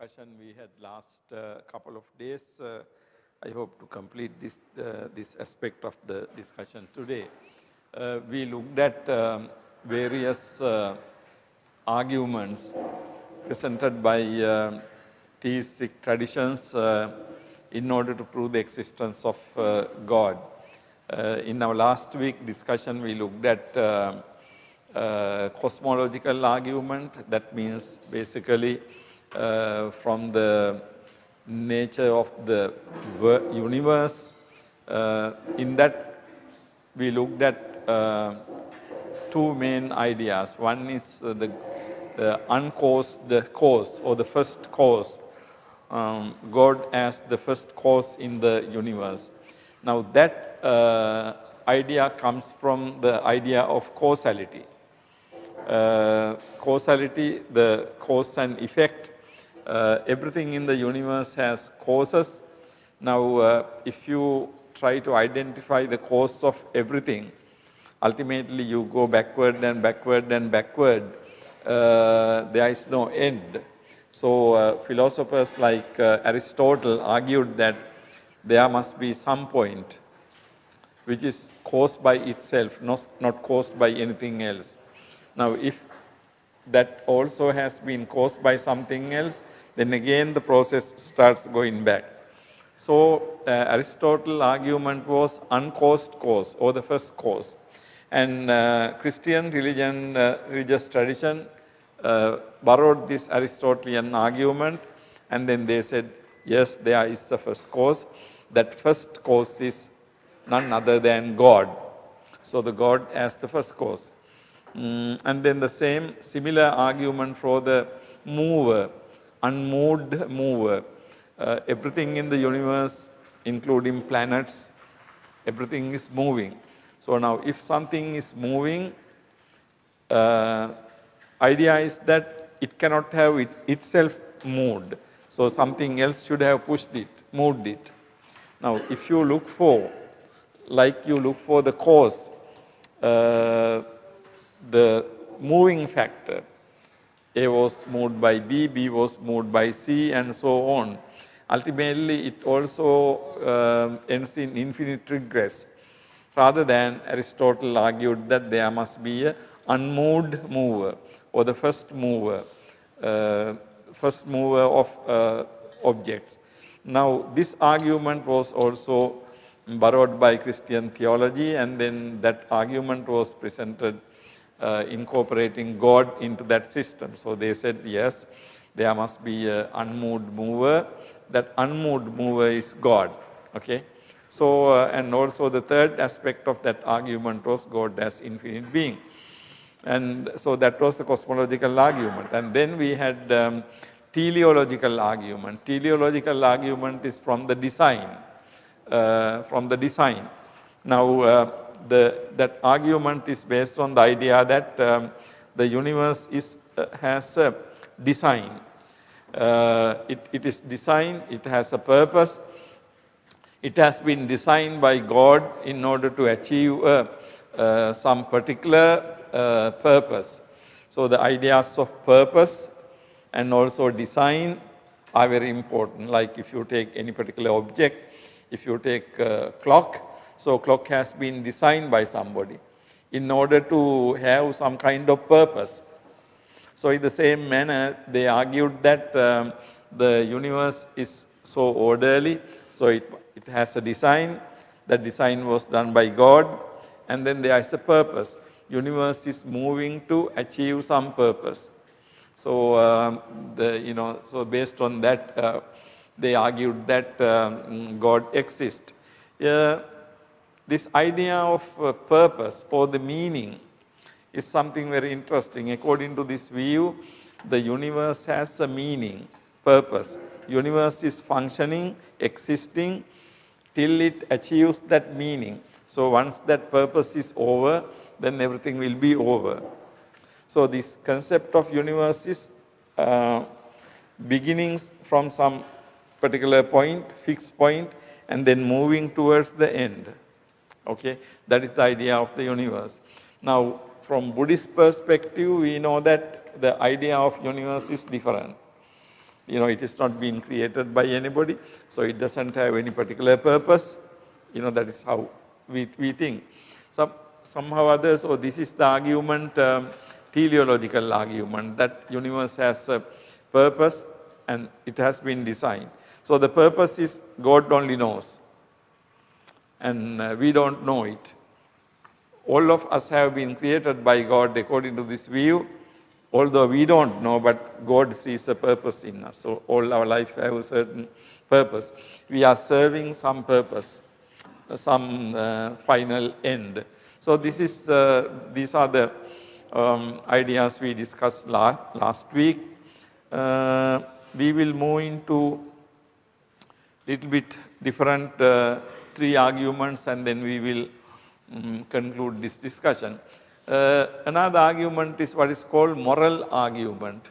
discussion we had last couple of days. I hope to complete this aspect of the discussion today. We looked at various arguments presented by theistic traditions in order to prove the existence of God. In our last week discussion, we looked at cosmological argument. That means basically from the nature of the universe. In that, we looked at two main ideas. One is the uncaused cause, or the first cause, God as the first cause in the universe. Now that idea comes from the idea of causality. Causality, the cause and effect. Everything in the universe has causes. Now, if you try to identify the cause of everything, ultimately you go backward and backward and backward. There is no end. So, philosophers like Aristotle argued that there must be some point which is caused by itself, not caused by anything else. Now, if that also has been caused by something else, then again the process starts going back. So, Aristotle's argument was uncaused cause, or the first cause. And Christian religious tradition borrowed this Aristotelian argument, and then they said, yes, there is a first cause. That first cause is none other than God. So, the God as the first cause. And then the similar argument for the mover, unmoved mover. Everything in the universe, including planets, everything is moving. So now if something is moving, idea is that it cannot have itself moved. So something else should have pushed it, moved it. Now if you look for, like you look for the cause, the moving factor, A was moved by B, B was moved by C, and so on. Ultimately, it also ends in infinite regress. Rather than Aristotle argued that there must be an unmoved mover, or the first mover of objects. Now, this argument was also borrowed by Christian theology, and then that argument was presented incorporating God into that system. So they said, yes, there must be an unmoved mover. That unmoved mover is God. Okay. So, and also the third aspect of that argument was God as infinite being. And so that was the cosmological argument. And then we had teleological argument. Teleological argument is from the design. Now, that argument is based on the idea that the universe has a design. It is designed, it has a purpose. It has been designed by God in order to achieve some particular purpose. So the ideas of purpose and also design are very important. Like if you take any particular object, if you take a clock, so clock has been designed by somebody in order to have some kind of purpose. So in the same manner, they argued that the universe is so orderly, so it has a design. That design was done by God, and then there is a purpose. Universe is moving to achieve some purpose. So so based on that, they argued that God exists. This idea of purpose or the meaning is something very interesting. According to this view, the universe has a meaning, purpose. Universe is functioning, existing, till it achieves that meaning. So once that purpose is over, then everything will be over. So this concept of universe is beginnings from some particular point, fixed point, and then moving towards the end. Okay, that is the idea of the universe. Now, from Buddhist perspective, we know that the idea of universe is different. it is not being created by anybody, so it doesn't have any particular purpose. That is how we think. Somehow others, this is the argument, teleological argument, that universe has a purpose and it has been designed. So the purpose is God only knows, and we don't know it. All of us have been created by God according to this view, although we don't know, but God sees a purpose in us. So all our life have a certain purpose. We are serving some purpose, some final end. So these are the ideas we discussed last week. We will move into little bit different three arguments, and then we will conclude this discussion. Another argument is what is called moral argument.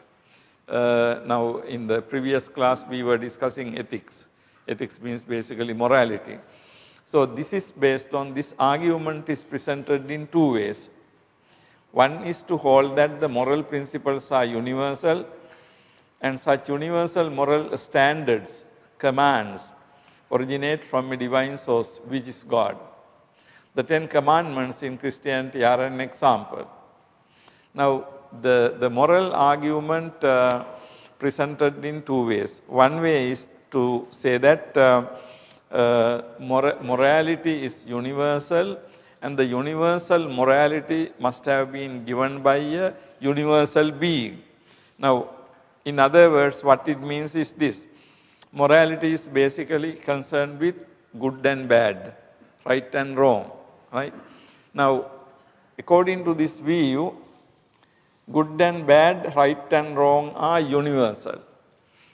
Now in the previous class we were discussing ethics. Ethics means basically morality. So this is based on, this argument is presented in two ways. One is to hold that the moral principles are universal, and such universal moral standards, commands, originate from a divine source, which is God. The 10 Commandments in Christianity are an example. Now, the moral argument presented in two ways. One way is to say that morality is universal, and the universal morality must have been given by a universal being. Now, in other words, what it means is this: morality is basically concerned with good and bad, right and wrong, right? Now, according to this view, good and bad, right and wrong are universal.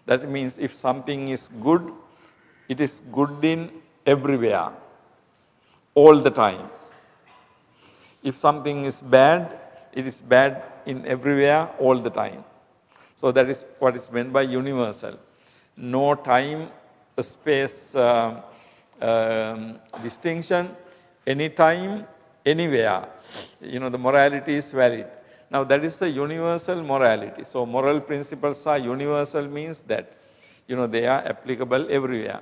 That means if something is good, it is good in everywhere, all the time. If something is bad, it is bad in everywhere, all the time. So that is what is meant by universal. No time, space distinction, anytime, anywhere. The morality is valid. Now that is the universal morality. So moral principles are universal, means that they are applicable everywhere.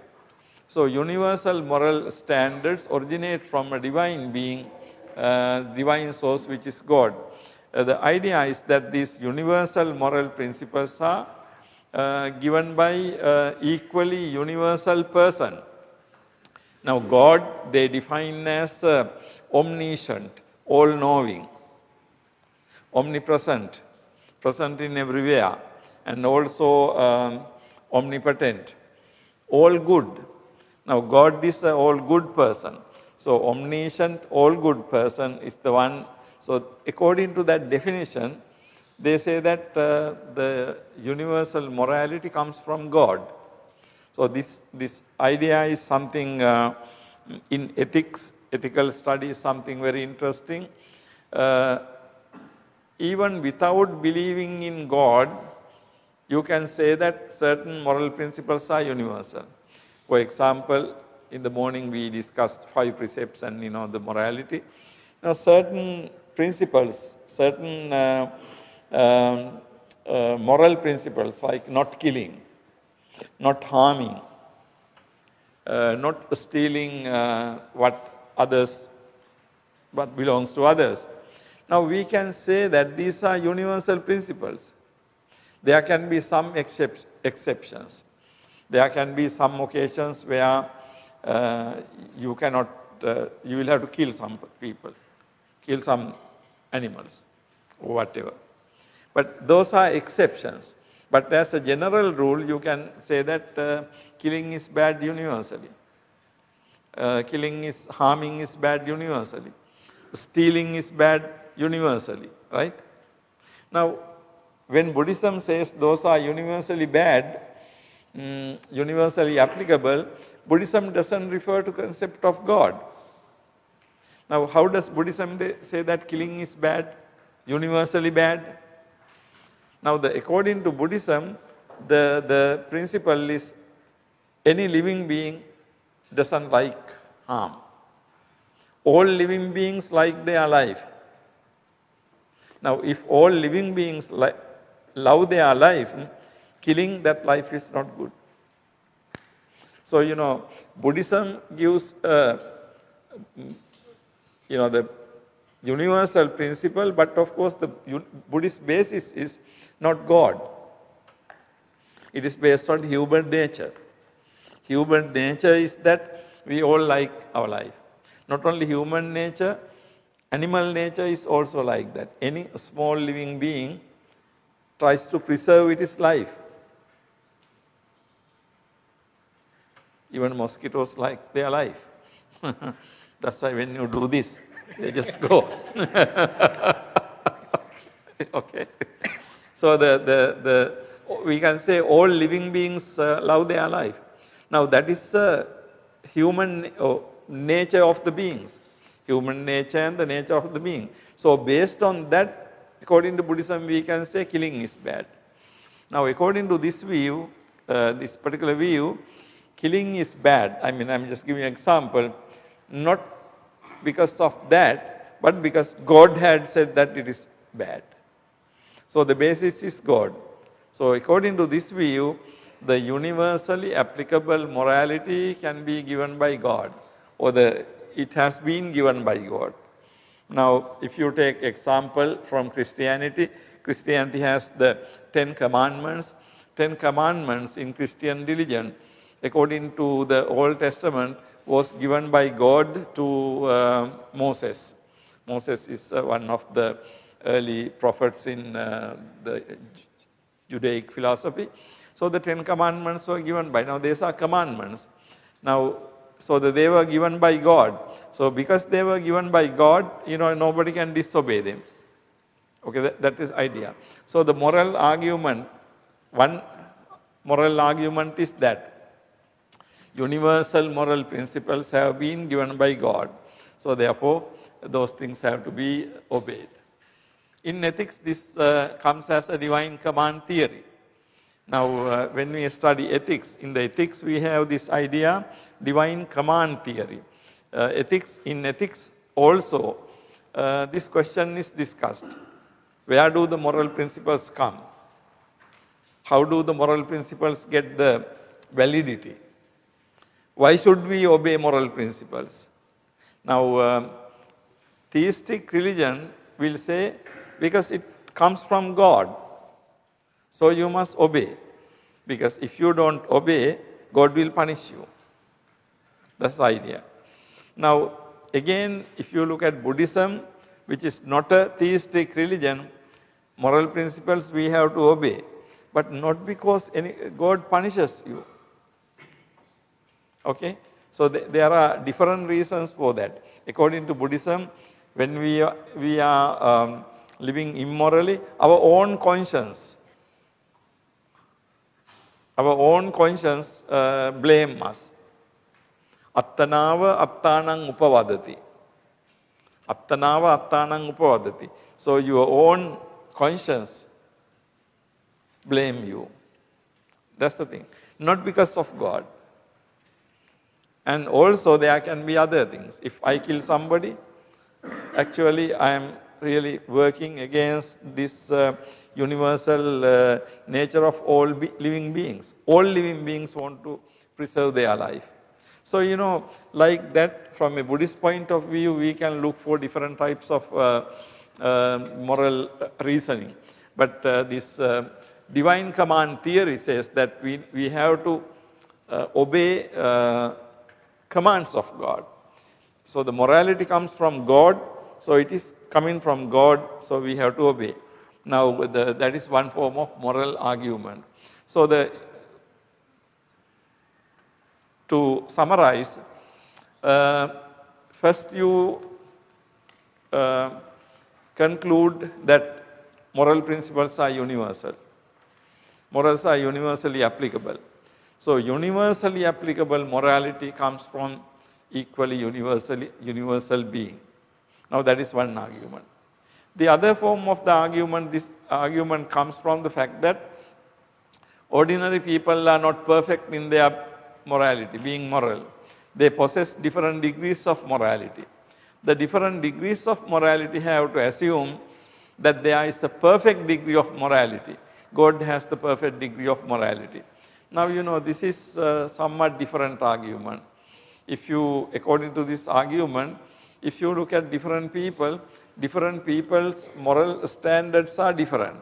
So universal moral standards originate from a divine being, divine source, which is God. The idea is that these universal moral principles are given by equally universal person. Now God, they define as omniscient, all-knowing, omnipresent, present in everywhere, and also omnipotent, all good. Now God is an all good person. So omniscient, all good person is the one. So according to that definition, they say that the universal morality comes from God. So this idea is something in ethics, ethical studies, something very interesting. Even without believing in God, you can say that certain moral principles are universal. For example, in the morning we discussed 5 precepts and the morality. Now certain principles, certain moral principles like not killing, not harming, not stealing what belongs to others. Now we can say that these are universal principles. There can be some exceptions. There can be some occasions where you cannot, you will have to kill some people, kill some animals, or whatever. But those are exceptions. But as a general rule, you can say that killing is bad universally. Harming is bad universally. Stealing is bad universally, right? Now, when Buddhism says those are universally bad, universally applicable, Buddhism doesn't refer to concept of God. Now, how does Buddhism say that killing is bad, universally bad? Now, according to Buddhism, the principle is any living being doesn't like harm. All living beings like their life. Now, if all living beings love their life, killing, that life is not good. So, Buddhism gives, the universal principle, but of course the Buddhist basis is not God. It is based on human nature. Human nature is that we all like our life. Not only human nature, animal nature is also like that. Any small living being tries to preserve its life. Even mosquitoes like their life. That's why when you do this, they just go. Okay. So we can say all living beings love their life. Now that is human nature of the beings. Human nature and the nature of the being. So based on that, according to Buddhism, we can say killing is bad. Now according to this view, this particular view, killing is bad. I mean, I'm just giving an example, not because of that, but because God had said that it is bad. So the basis is God. So according to this view, the universally applicable morality can be given by God, or it has been given by God. Now, if you take example from Christianity, Christianity has the 10 commandments. 10 commandments in Christian religion, according to the Old Testament, was given by God to Moses. Moses is one of the early prophets in the Judaic philosophy. So the 10 commandments were given by, now these are commandments. Now, so that they were given by God. So because they were given by God, nobody can disobey them. Okay, that is idea. So the moral argument, one moral argument is that universal moral principles have been given by God. So therefore, those things have to be obeyed. In ethics, this comes as a divine command theory. Now, when we study ethics, in the ethics we have this idea, divine command theory. In ethics also, this question is discussed. Where do the moral principles come? How do the moral principles get the validity? Why should we obey moral principles? Now, theistic religion will say, because it comes from God. So you must obey, because if you don't obey, God will punish you. That's the idea. Now, again, if you look at Buddhism, which is not a theistic religion, moral principles we have to obey, but not because God punishes you. Okay? So there are different reasons for that. According to Buddhism, when we are living immorally, our own conscience blame us. Attanava attanang upavadati. Attanava attanang upavadati. So your own conscience blame you. That's the thing. Not because of God. And also there can be other things. If I kill somebody, actually I am really working against this universal nature of all living beings. All living beings want to preserve their life. So, like that, from a Buddhist point of view, we can look for different types of moral reasoning. But this divine command theory says that we have to obey commands of God. So the morality comes from God, so it is coming from God, so we have to obey. Now, that is one form of moral argument. So to summarize, first you conclude that moral principles are universal. Morals are universally applicable. So universally applicable morality comes from equally universal being. Now that is one argument. The other form of the argument, this argument comes from the fact that ordinary people are not perfect in their morality, being moral. They possess different degrees of morality. The different degrees of morality have to assume that there is a perfect degree of morality. God has the perfect degree of morality. Now, this is somewhat different argument. If you, according to this argument, if you look at different people's moral standards are different.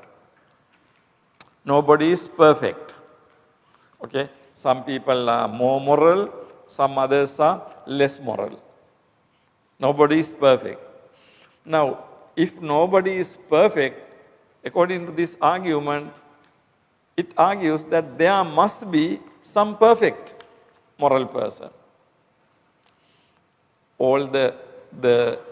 Nobody is perfect. Okay, some people are more moral, some others are less moral. Nobody is perfect. Now, if nobody is perfect, according to this argument, it argues that there must be some perfect moral person. All the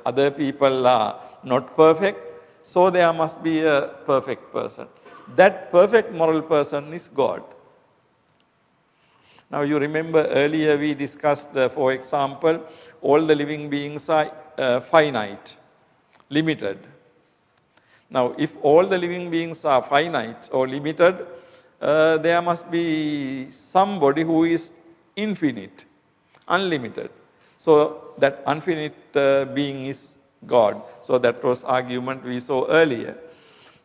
other people are not perfect, so there must be a perfect person. That perfect moral person is God. Now you remember earlier we discussed, for example, all the living beings are finite, limited. Now if all the living beings are finite or limited, there must be somebody who is infinite, unlimited. So that infinite being is God. So that was argument we saw earlier.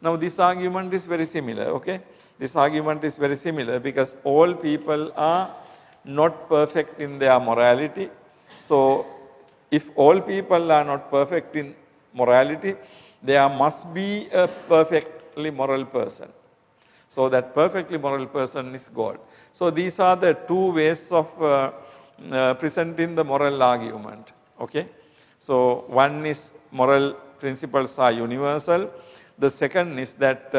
Now this argument is very similar, okay? This argument is very similar because all people are not perfect in their morality. So if all people are not perfect in morality, there must be a perfectly moral person. So that perfectly moral person is God. So these are the two ways of presenting the moral argument. Okay? So one is moral principles are universal. The second is that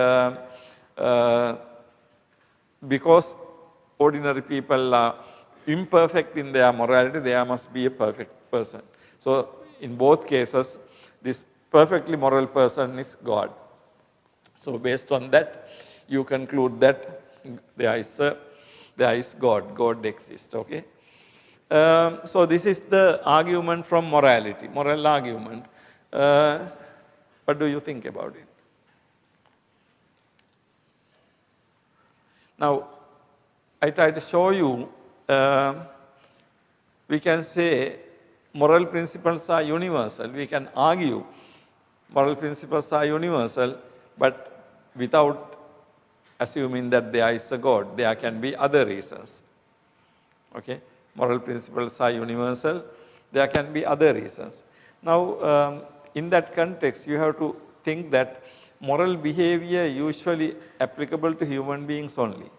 because ordinary people are imperfect in their morality, there must be a perfect person. So in both cases, this perfectly moral person is God. So based on that, you conclude that there is God. God exists. Okay. So this is the argument from morality, moral argument. What do you think about it? Now, I try to show you, we can say moral principles are universal. We can argue moral principles are universal, but without assuming that there is a God. There can be other reasons. Okay? Moral principles are universal. There can be other reasons. Now, in that context, you have to think that moral behavior usually applicable to human beings only.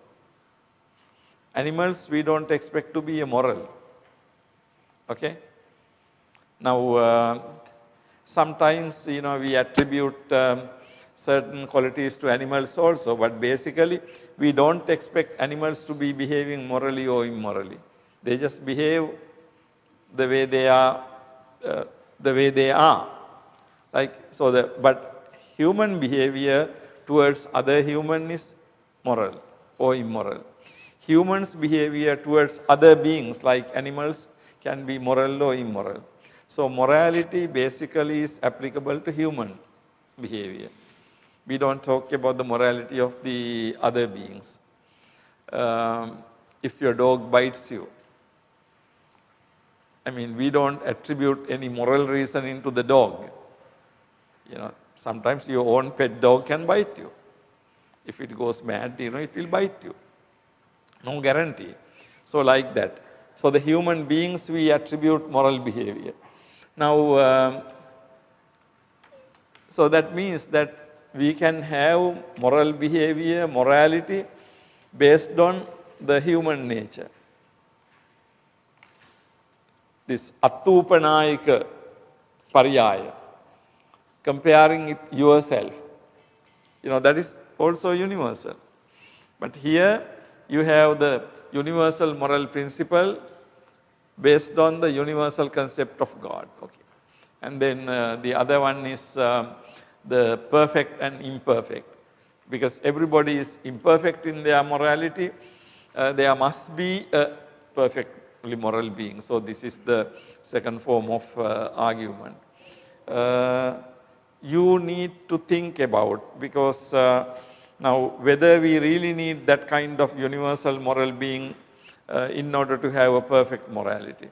Animals, we don't expect to be immoral. Okay? Now, sometimes, we attribute certain qualities to animals also, but basically, we don't expect animals to be behaving morally or immorally. They just behave the way they are, but human behavior towards other human is moral or immoral. Humans' behavior towards other beings like animals can be moral or immoral. So morality basically is applicable to human behavior. We don't talk about the morality of the other beings. If your dog bites you, we don't attribute any moral reasoning to the dog. Sometimes your own pet dog can bite you. If it goes mad, it will bite you. No guarantee. So like that. So the human beings, we attribute moral behavior. Now, so that means that we can have moral behavior, morality based on the human nature. This Attupanayika Pariyaya, comparing it yourself, that is also universal. But here you have the universal moral principle based on the universal concept of God. Okay. And then the other one is the perfect and imperfect. Because everybody is imperfect in their morality, there must be a perfectly moral being. So this is the second form of argument. You need to think about, because now whether we really need that kind of universal moral being in order to have a perfect morality.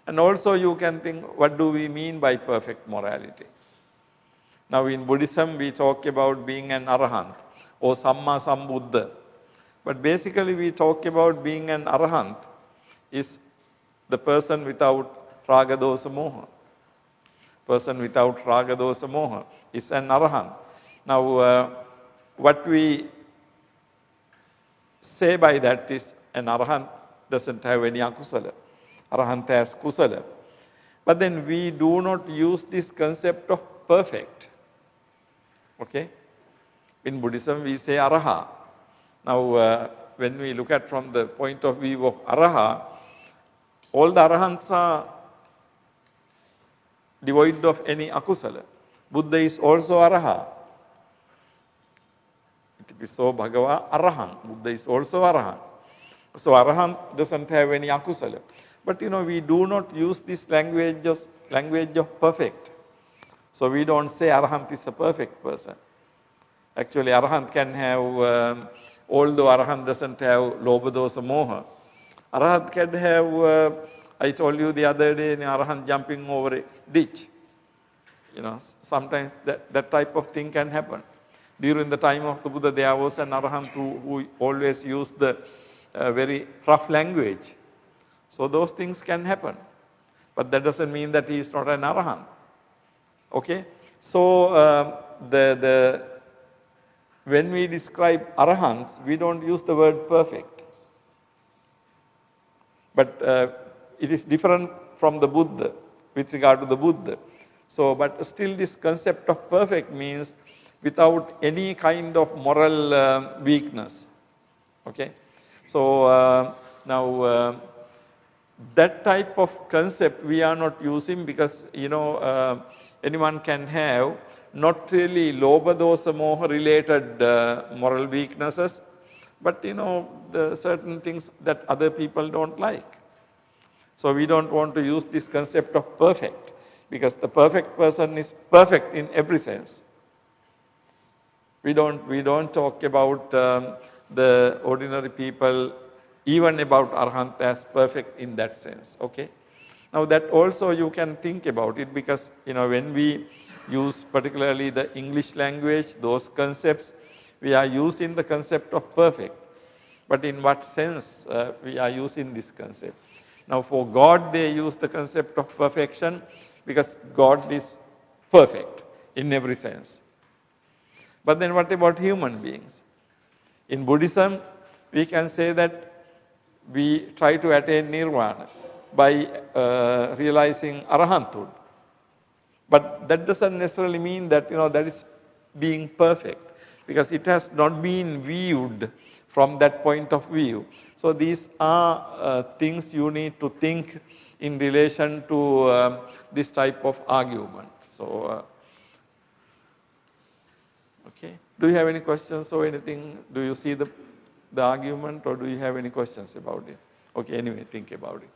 And also you can think, what do we mean by perfect morality? Now in Buddhism we talk about being an arahant or Samma Sambuddha. But basically we talk about being an arahant is the person without raga dosa moha. Person without raga dosa moha is an arahant. Now what we say by that is an arahant doesn't have any akusala. Arahant has kusala. But then we do not use this concept of perfect. Okay? In Buddhism we say araha. Now when we look at from the point of view of araha, all the arahants are devoid of any akusala. Buddha is also araha. So Bhagava arahant. Buddha is also arahant. So arahant doesn't have any akusala. But we do not use this language of perfect. So we don't say arahant is a perfect person. Actually arahant can have, although arahant doesn't have lobha dosa moha, arahant can have, I told you the other day, arahant jumping over a ditch. Sometimes that type of thing can happen. During the time of the Buddha, there was an arahant who always used the very rough language. So those things can happen. But that doesn't mean that he is not an arahant. Okay? So when we describe arahants, we don't use the word perfect. But it is different from the Buddha with regard to the Buddha. So, but still this concept of perfect means without any kind of moral weakness. Okay? So now that type of concept we are not using because anyone can have not really lobha dosa moha related moral weaknesses, but the certain things that other people don't like. So we don't want to use this concept of perfect because the perfect person is perfect in every sense. We don't talk about the ordinary people, even about arahant as perfect in that sense. Okay. Now that also you can think about it because when we use particularly the English language, those concepts, we are using the concept of perfect. But in what sense we are using this concept? Now for God they use the concept of perfection because God is perfect in every sense. But then what about human beings? In Buddhism, we can say that we try to attain nirvana by realizing arahanthood. But that doesn't necessarily mean that that is being perfect because it has not been viewed from that point of view. So these are things you need to think in relation to this type of argument. So, okay. Do you have any questions or anything? Do you see the argument or do you have any questions about it? Okay, anyway, think about it.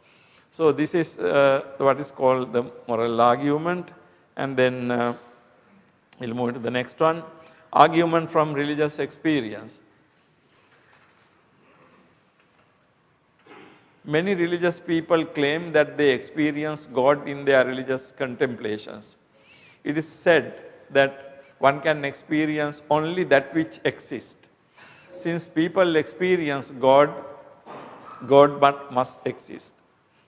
So this is what is called the moral argument, and then we'll move to the next one. Argument from religious experience. Many religious people claim that they experience God in their religious contemplations. It is said that one can experience only that which exists. Since people experience God, God must exist.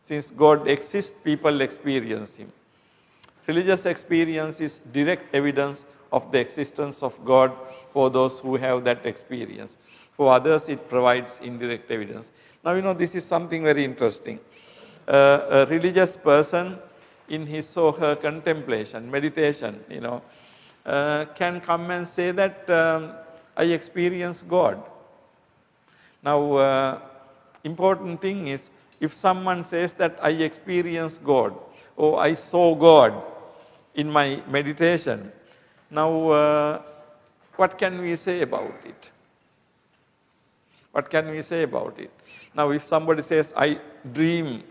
Since God exists, people experience Him. Religious experience is direct evidence of the existence of God for those who have that experience. For others, it provides indirect evidence. Now, this is something very interesting. A religious person in his or her contemplation, meditation, can come and say that I experience God. Now, important thing is if someone says that I experience God or I saw God in my meditation, now what can we say about it? What can we say about it? Now if somebody says I dream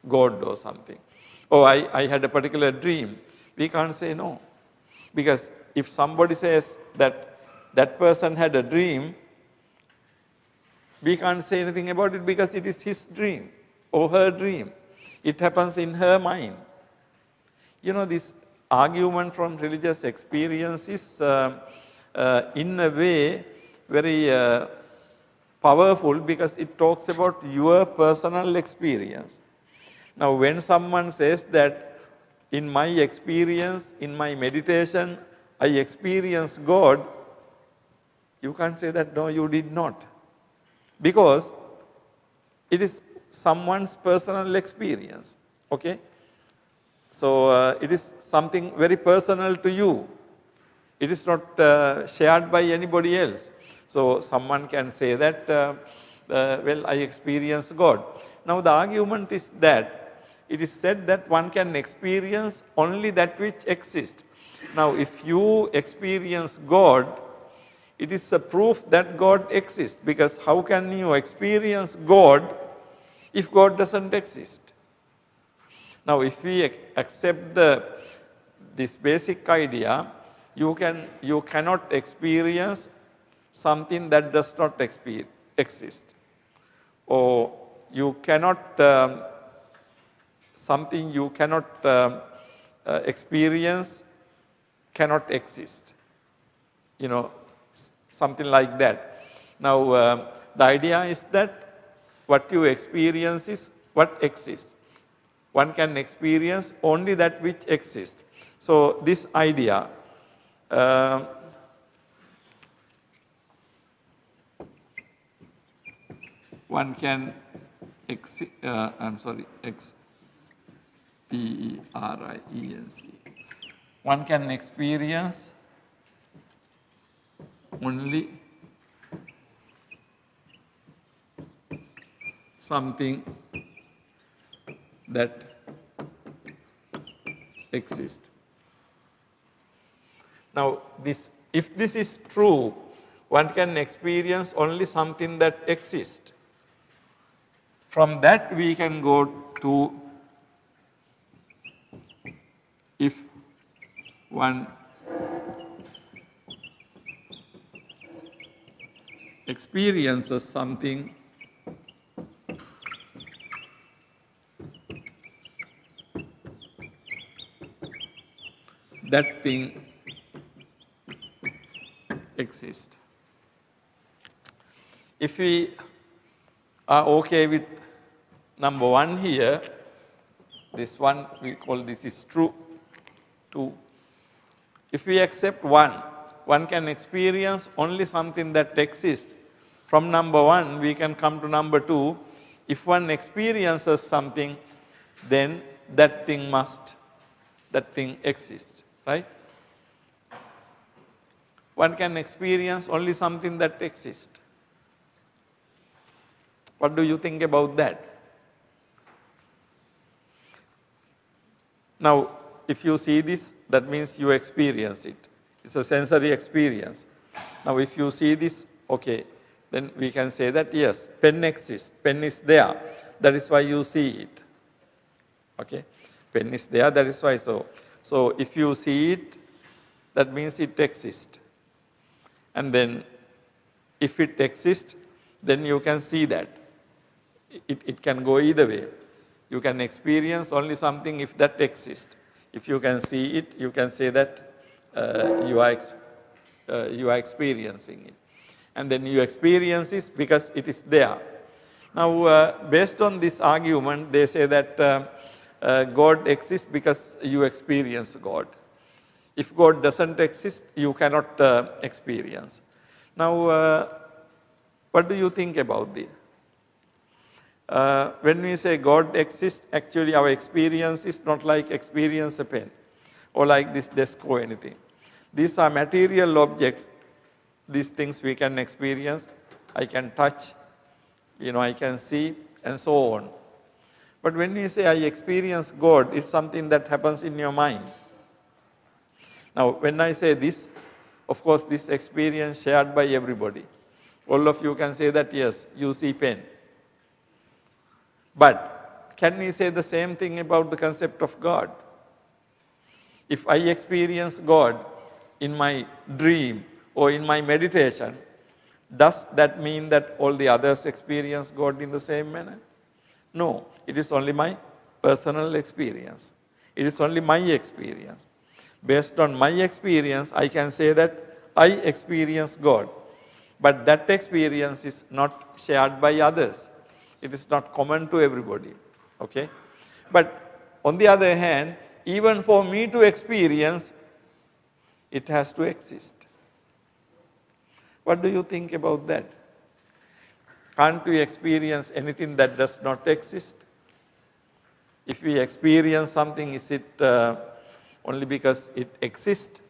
God or something, or I had a particular dream, we can't say no. Because if somebody says that that person had a dream, we can't say anything about it because it is his dream or her dream. It happens in her mind. This argument from religious experience is in a way very powerful because it talks about your personal experience. Now, when someone says that in my experience, in my meditation, I experience God, you can't say that no, you did not. Because it is someone's personal experience. Okay? So, it is something very personal to you. It is not shared by anybody else. So, someone can say that, well, I experience God. Now, the argument is that it is said that one can experience only that which exists. Now, if you experience God, it is a proof that God exists, because how can you experience God if God doesn't exist? Now, if we accept this basic idea, you cannot experience something that does not exist, or you cannot something you cannot experience cannot exist. You know, something like that. Now, the idea is that what you experience is what exists. One can experience only that which exists. So, this idea one can experience one can experience only something that exists. Now, if this is true, one can experience only something that exists. From that we can go to if one experiences something that thing exists. If we are okay with number 1 here, this one we call this is true. 2. If we accept 1, one can experience only something that exists. From number 1 we can come to number 2. If one experiences something, then that thing exists, right? One can experience only something that exists. What do you think about that? Now, if you see this, that means you experience it. It's a sensory experience. Now, if you see this, okay, then we can say that yes, pen exists, pen is there, that is why you see it. Okay, pen is there, that is why so. So, if you see it, that means it exists. And then if it exists, then you can see that. It can go either way. You can experience only something if that exists. If you can see it, you can say that you are experiencing it. And then you experience it because it is there. Now, based on this argument, they say that God exists because you experience God. If God doesn't exist, you cannot experience. Now, what do you think about this? When we say God exists, actually our experience is not like experience a pen or like this desk or anything. These are material objects. These things we can experience. I can touch, I can see, and so on. But when we say I experience God, it's something that happens in your mind. Now, when I say this, of course, this experience shared by everybody. All of you can say that, yes, you see pen. But can we say the same thing about the concept of God? If I experience God in my dream or in my meditation, does that mean that all the others experience God in the same manner? No, it is only my personal experience. It is only my experience. Based on my experience, I can say that I experience God. but that experience is not shared by others. It is not common to everybody. Okay? But on the other hand, even for me to experience, it has to exist. What do you think about that? Can't we experience anything that does not exist? If we experience something, is it only because it exists?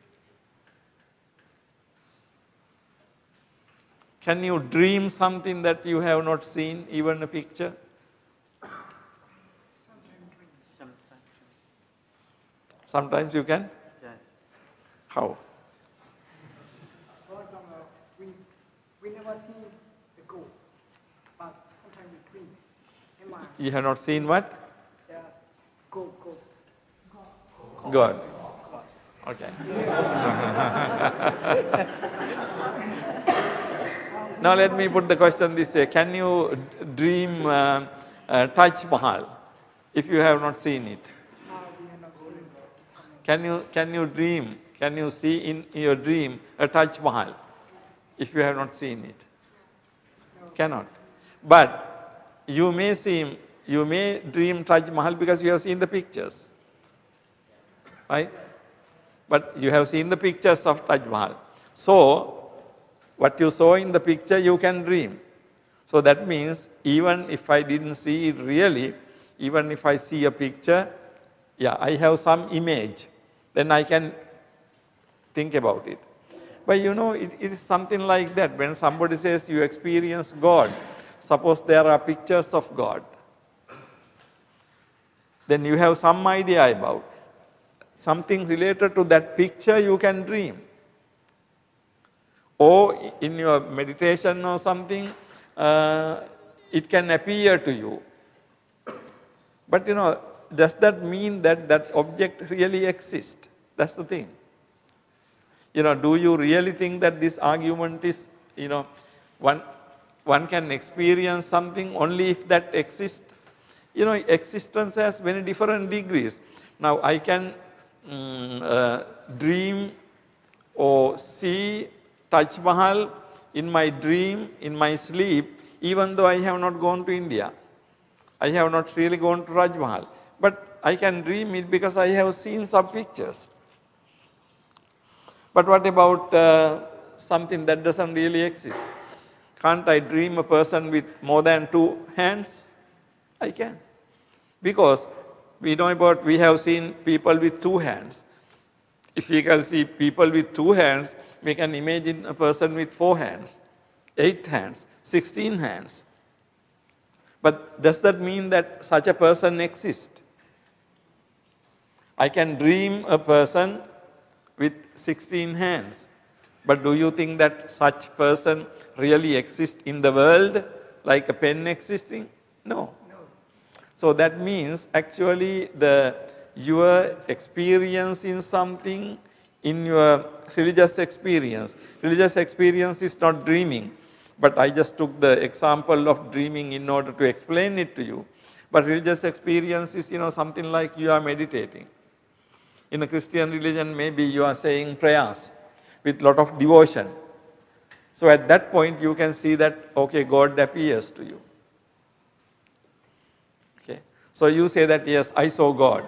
Can you dream something that you have not seen, even a picture? Sometimes you can? Yes. How? Because we never see the goal, but sometimes we dream. You have not seen what? The goal. God. Okay. Now let me put the question this way. Can you dream Taj Mahal if you have not seen it? We have not seen Can you dream? Can you see in your dream a Taj Mahal if you have not seen it? No. Cannot. But you may dream Taj Mahal because you have seen the pictures, right? But you have seen the pictures of Taj Mahal. So what you saw in the picture, you can dream. So that means even if I didn't see it really, even if I see a picture, yeah, I have some image, then I can think about it. But you know, it is something like that. When somebody says you experience God, suppose there are pictures of God, then you have some idea about something related to that picture, you can dream. Or in your meditation or something, it can appear to you. But you know, does that mean that that object really exists? That's the thing. You know, do you really think that this argument is, you know, one can experience something only if that exists? You know, existence has many different degrees. Now, I can dream or see Taj Mahal in my dream, in my sleep, even though I have not gone to India. I have not really gone to Taj Mahal. But I can dream it because I have seen some pictures. But what about something that doesn't really exist? Can't I dream a person with more than 2 hands? I can. Because we have seen people with 2 hands. If we can see people with 2 hands, we can imagine a person with 4 hands, 8 hands, 16 hands. But does that mean that such a person exists? I can dream a person with 16 hands. But do you think that such person really exists in the world like a pen existing? No. So that means actually your experience in something, in your religious experience is not dreaming. But I just took the example of dreaming in order to explain it to you. But religious experience is, you know, something like you are meditating. In a Christian religion, maybe you are saying prayers with lot of devotion. So at that point, you can see that, okay, God appears to you. Okay. So you say that, yes, I saw God.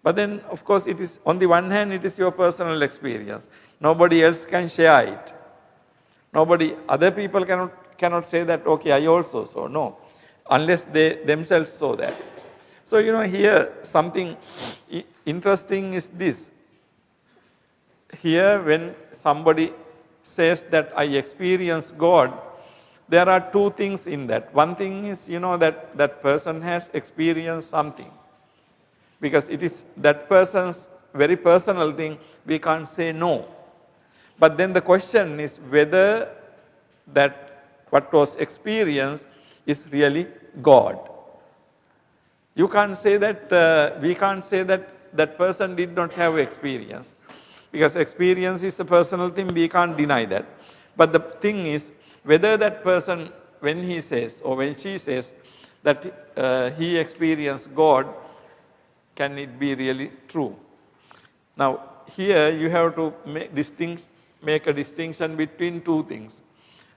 But then, of course, it is, on the one hand, it is your personal experience. Nobody else can share it. Other people cannot say that, okay, I also saw. No. Unless they themselves saw that. So, you know, here something interesting is this. Here, when somebody says that I experience God, there are 2 things in that. One thing is, you know, that person has experienced something. Because it is that person's very personal thing, we can't say no. But then the question is whether that what was experienced is really God. You can't say that, we can't say that that person did not have experience. Because experience is a personal thing, we can't deny that. But the thing is, whether that person, when he says or when she says that he experienced God, can it be really true? Now, here you have to make a distinction between 2 things.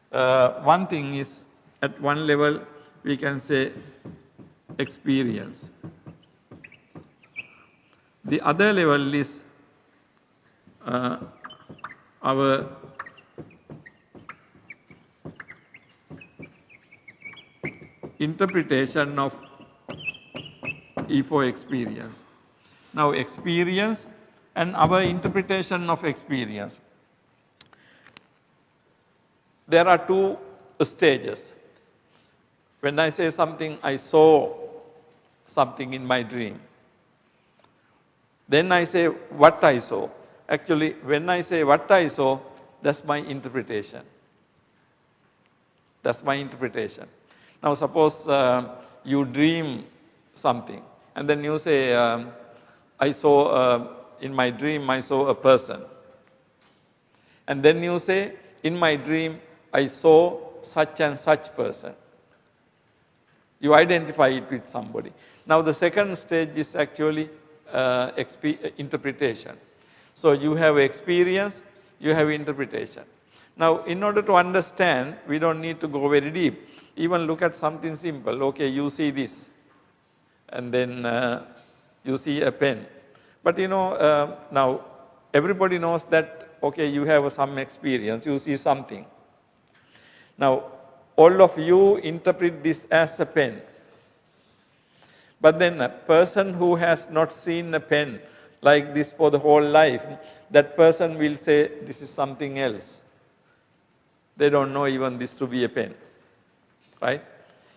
One thing is, at one level, we can say experience. The other level is our interpretation of E for experience. Now, experience and our interpretation of experience. There are two stages. When I say something, I saw something in my dream. Then I say what I saw. Actually, when I say what I saw, that's my interpretation. That's my interpretation. Now, suppose you dream something, and then you say, I saw, in my dream, I saw a person. And then you say, in my dream, I saw such and such person. You identify it with somebody. Now, the second stage is actually interpretation. So, you have experience, you have interpretation. Now, in order to understand, we don't need to go very deep. Even look at something simple. Okay, you see this, and then you see a pen. But now everybody knows that, okay, you have some experience, you see something. Now, all of you interpret this as a pen. But then a person who has not seen a pen like this for the whole life, that person will say this is something else. They don't know even this to be a pen, right?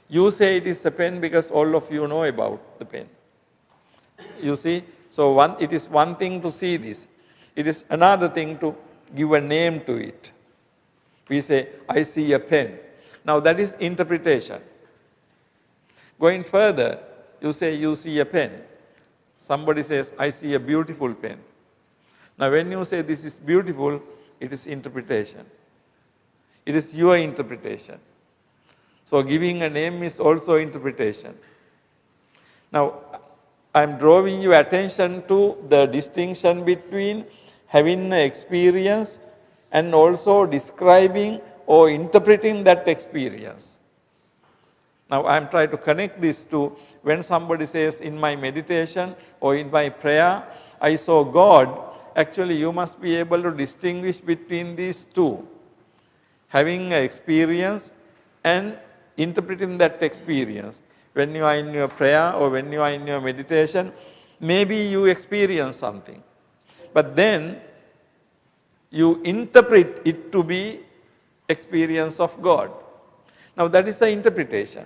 You say it is a pen because all of you know about the pen. You see, so it is one thing to see this. It is another thing to give a name to it. We say, I see a pen. Now that is interpretation. Going further, you say you see a pen. Somebody says, I see a beautiful pen. Now when you say this is beautiful, it is interpretation. It is your interpretation. So giving a name is also interpretation. Now, I am drawing your attention to the distinction between having an experience and also describing or interpreting that experience. Now, I am trying to connect this to when somebody says in my meditation or in my prayer, I saw God. Actually, you must be able to distinguish between these two. Having an experience and interpreting that experience. When you are in your prayer or when you are in your meditation, maybe you experience something. But then you interpret it to be experience of God. Now that is the interpretation.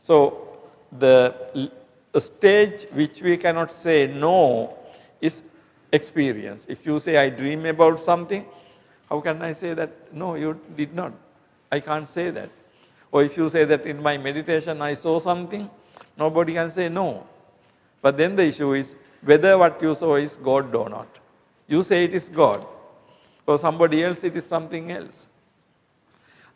So the stage which we cannot say no is experience. If you say I dream about something, how can I say that no, you did not? I can't say that. Or if you say that in my meditation I saw something, nobody can say no. But then the issue is whether what you saw is God or not. You say it is God. For somebody else it is something else.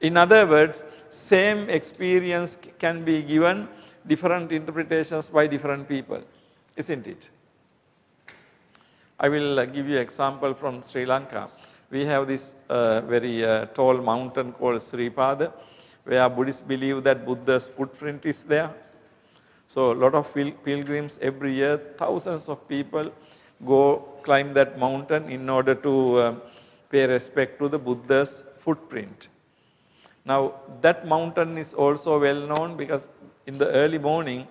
In other words, same experience can be given different interpretations by different people, isn't it? I will give you an example from Sri Lanka. We have this very tall mountain called Sripada, where Buddhists believe that Buddha's footprint is there. So a lot of pilgrims every year, thousands of people go climb that mountain in order to pay respect to the Buddha's footprint. Now that mountain is also well known because in the early morning,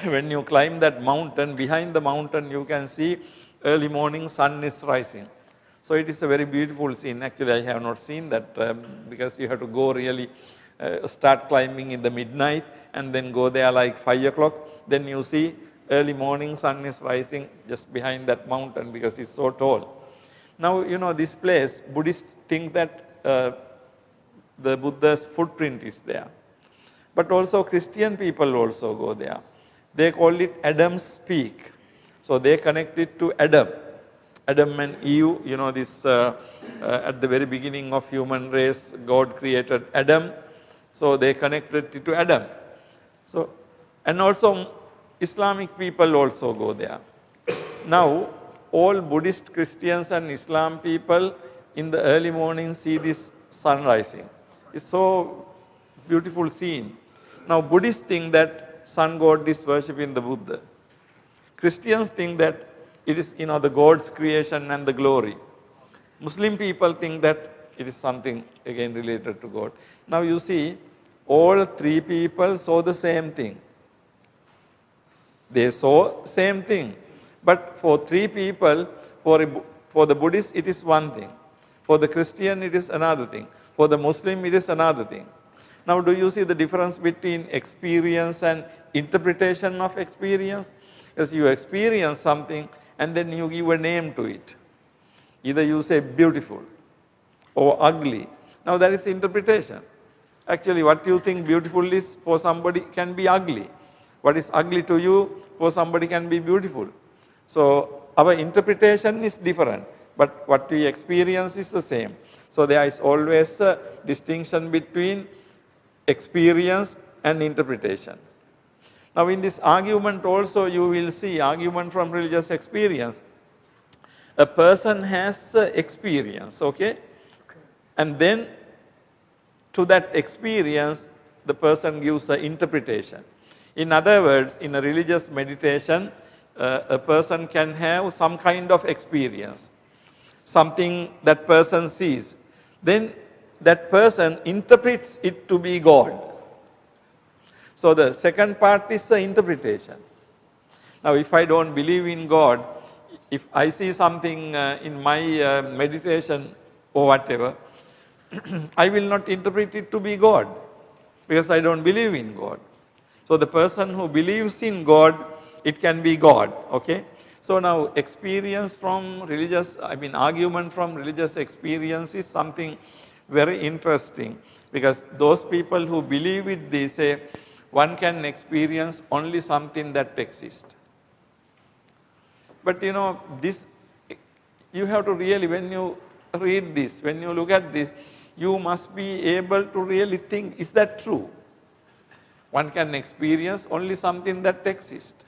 when you climb that mountain, behind the mountain you can see early morning sun is rising. So it is a very beautiful scene. Actually, I have not seen that because you have to go really start climbing in the midnight and then go there like 5 o'clock. Then you see early morning sun is rising just behind that mountain because it's so tall. Now, this place, Buddhists think that the Buddha's footprint is there. But also Christian people also go there. They call it Adam's Peak. So they connect it to Adam. Adam and Eve, this at the very beginning of human race, God created Adam. So they connected it to Adam. So, and also Islamic people also go there. Now, all Buddhist, Christians and Islam people in the early morning see this sun rising. It's so beautiful scene. Now Buddhists think that sun god is worshipping the Buddha. Christians think that it is the God's creation and the glory. Muslim people think that it is something again related to God. Now you see, all three people saw the same thing. They saw same thing. But for three people, for the Buddhist it is one thing. For the Christian it is another thing. For the Muslim it is another thing. Now do you see the difference between experience and interpretation of experience? Because you experience something and then you give a name to it. Either you say beautiful or ugly. Now that is interpretation. Actually what you think beautiful is, for somebody can be ugly. What is ugly to you, for somebody can be beautiful. So our interpretation is different, but what we experience is the same. So there is always a distinction between experience and interpretation. Now in this argument also you will see argument from religious experience. A person has experience, okay? And then to that experience the person gives an interpretation. In other words, in a religious meditation, a person can have some kind of experience, something that person sees. Then that person interprets it to be God. So the second part is the interpretation. Now if I don't believe in God, if I see something in my meditation or whatever, I will not interpret it to be God because I don't believe in God. So the person who believes in God, it can be God, okay? So now experience from argument from religious experience is something very interesting, because those people who believe it, they say one can experience only something that exists. But this, you have to really, when you read this, when you look at this, you must be able to really think, is that true? One can experience only something that exists.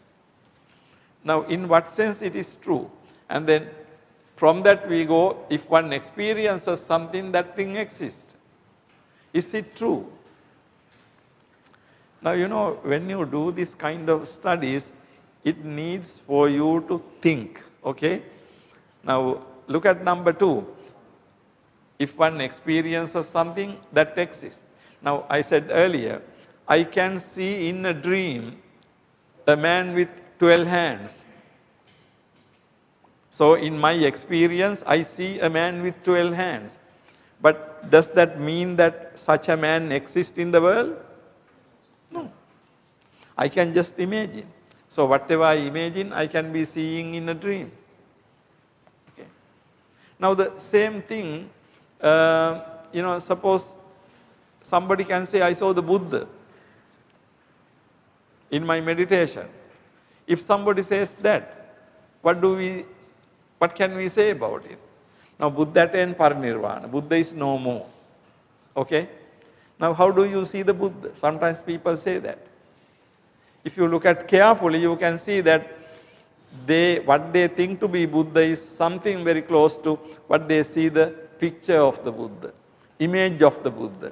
Now in what sense it is true? And then from that we go, if one experiences something, that thing exists. Is it true? Now when you do this kind of studies, it needs for you to think, okay? Now look at number 2. If one experiences something that exists. Now I said earlier, I can see in a dream a man with 12 hands. So in my experience, I see a man with 12 hands. But does that mean that such a man exists in the world? No. I can just imagine. So whatever I imagine, I can be seeing in a dream. Okay. Now the same thing, suppose somebody can say, I saw the Buddha in my meditation. If somebody says that, what can we say about it? Now Buddha attained parinirvana. Buddha is no more. Okay? Now how do you see the Buddha? Sometimes people say that. If you look at carefully, you can see that what they think to be Buddha is something very close to what they see the picture of the Buddha, image of the Buddha.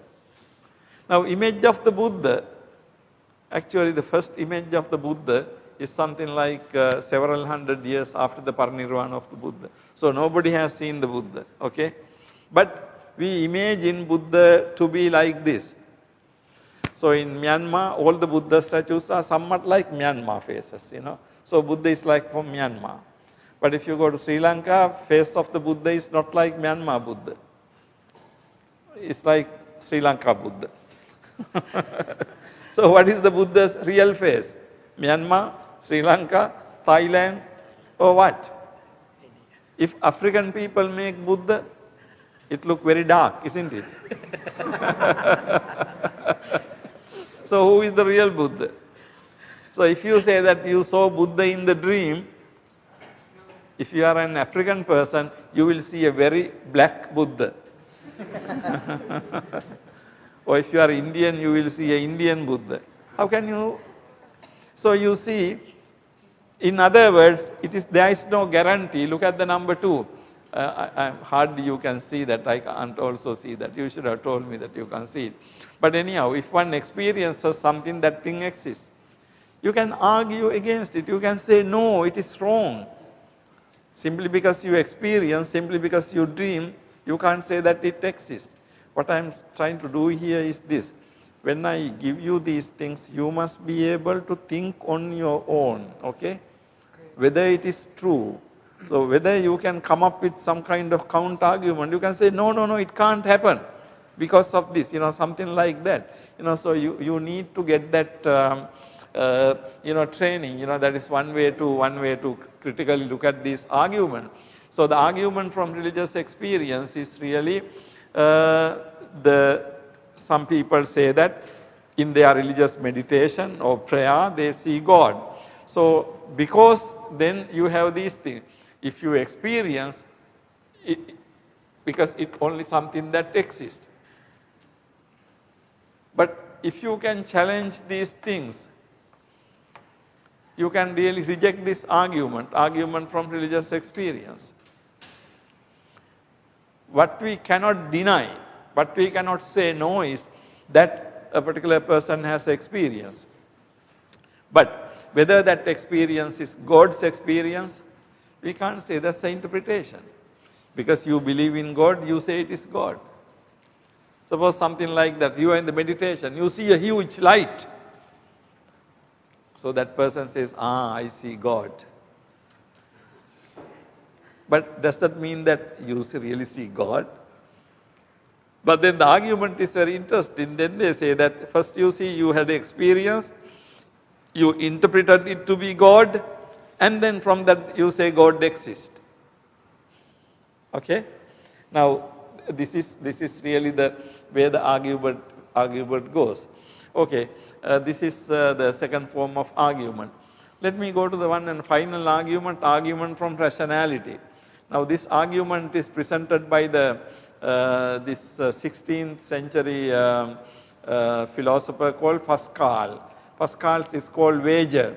Now image of the Buddha, actually the first image of the Buddha is something like several hundred years after the parinirvana of the Buddha. So nobody has seen the Buddha, okay? But we imagine Buddha to be like this. So in Myanmar, all the Buddha statues are somewhat like Myanmar faces, So Buddha is like from Myanmar. But if you go to Sri Lanka, face of the Buddha is not like Myanmar Buddha. It's like Sri Lanka Buddha. So what is the Buddha's real face? Myanmar, Sri Lanka, Thailand, or what? If African people make Buddha, it looks very dark, isn't it? So who is the real Buddha? So if you say that you saw Buddha in the dream, if you are an African person, you will see a very black Buddha. Or if you are Indian, you will see an Indian Buddha. How can you? So you see, in other words, there is no guarantee. Look at the number 2. hardly you can see that, I can't also see that. You should have told me that you can see it. But anyhow, if one experiences something, that thing exists. You can argue against it. You can say, no, it is wrong. Simply because you experience, simply because you dream, you can't say that it exists. What I am trying to do here is this. When I give you these things, you must be able to think on your own, okay? Whether it is true. So whether you can come up with some kind of counter argument, you can say, no, no, no, it can't happen because of this, something like that. So you need to get that, training, that is one way to critically look at this argument. So the argument from religious experience is really, some people say that in their religious meditation or prayer, they see God. So because then you have these things. If you experience it, because it's only something that exists. But if you can challenge these things, you can really reject this argument from religious experience. What we cannot deny, what we cannot say no is that a particular person has experience. But whether that experience is God's experience, we can't say. That's the interpretation. Because you believe in God, you say it is God. Suppose something like that, you are in the meditation, you see a huge light. So that person says, I see God. But does that mean that you really see God? But then the argument is very interesting. Then they say that first you see you had experience, you interpreted it to be God, and then from that you say God exists. Okay? Now this is really the way the argument goes. Okay, this is the second form of argument. Let me go to the one and final argument from rationality. Now this argument is presented by this 16th century philosopher called Pascal. Pascal's is called wager.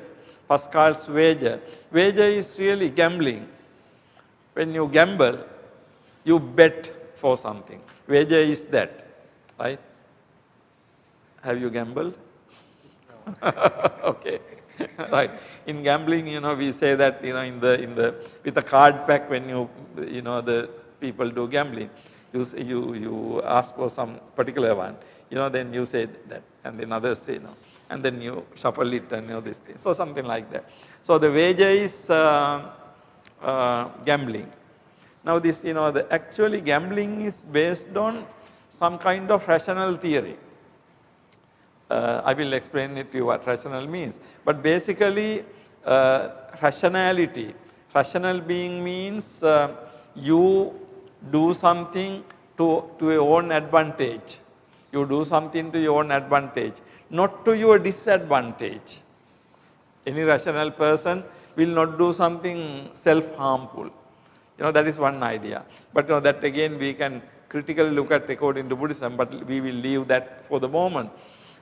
Pascal's wager. Wager is really gambling. When you gamble, you bet for something. Wager is that, right? Have you gambled? No. Okay. Right. In gambling, we say that, with a card pack, when the people do gambling, you ask for some particular one, then you say that, and then others say no, and then you shuffle it and this thing. So something like that. So the wager is gambling. Now this, actually gambling is based on some kind of rational theory. I will explain it to you what rational means. But basically, rationality, rational being means you do something to your own advantage. You do something to your own advantage, not to your disadvantage. Any rational person will not do something self-harmful. That is one idea. But that again we can critically look at according to Buddhism, but we will leave that for the moment.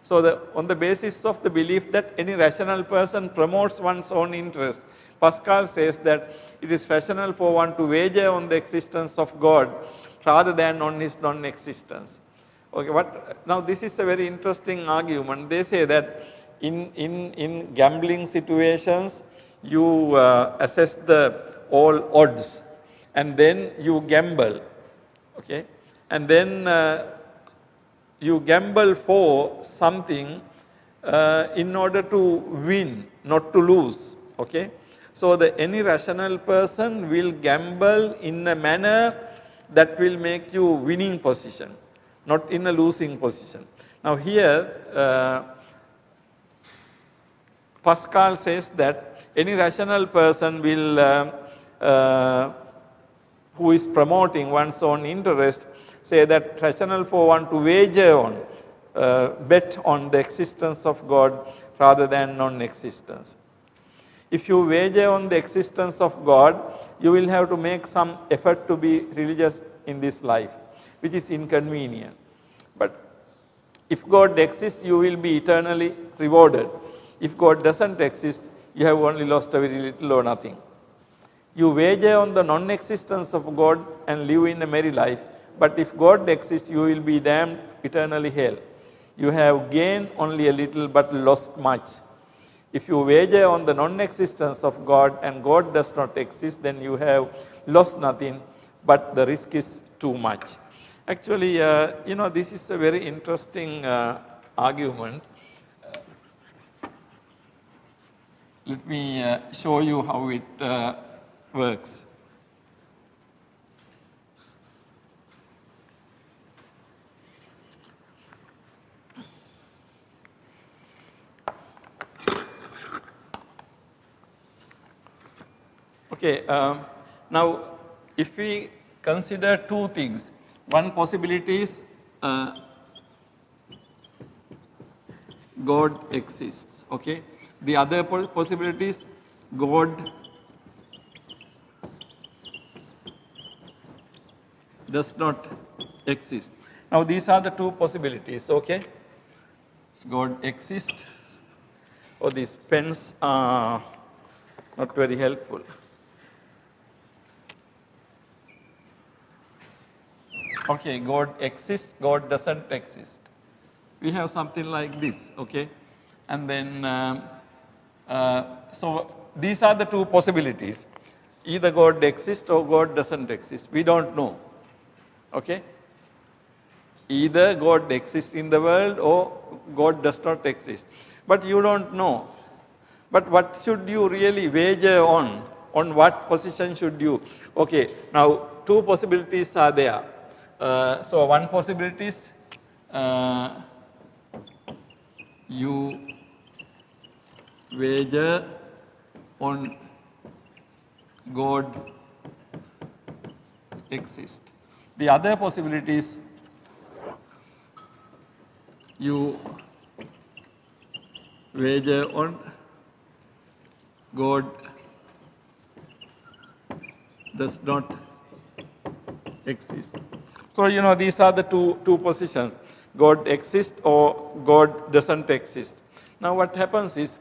So on the basis of the belief that any rational person promotes one's own interest, Pascal says that it is rational for one to wager on the existence of God rather than on his non-existence. Okay, now this is a very interesting argument. They say that in gambling situations, you assess all odds, and then you gamble, okay, and then you gamble for something in order to win, not to lose, okay. So any rational person will gamble in a manner that will make you winning position, not in a losing position. Now here, Pascal says that any rational person will, who is promoting one's own interest, say that rational for one to wager on, bet on the existence of God rather than non-existence. If you wager on the existence of God, you will have to make some effort to be religious in this life, which is inconvenient. But if God exists, you will be eternally rewarded. If God doesn't exist, you have only lost a very little or nothing. You wager on the non-existence of God and live in a merry life. But if God exists, you will be damned eternally hell. You have gained only a little but lost much. If you wager on the non-existence of God and God does not exist, then you have lost nothing, but the risk is too much. Actually, this is a very interesting argument. Let me show you how it works. Okay, now if we consider two things, one possibility is God exists, okay. The other possibility is God does not exist. Now these are the two possibilities, okay. God exists. Oh, these pens are not very helpful. Okay, God exists, God doesn't exist. We have something like this, okay. And then, so these are the two possibilities. Either God exists or God doesn't exist. We don't know, okay. Either God exists in the world or God does not exist. But you don't know. But what should you really wager on? On what position should you? Okay, now two possibilities are there. So one possibility is you wager on God exists. The other possibility is you wager on God does not exist. So, these are the two positions. God exists or God doesn't exist. Now what happens is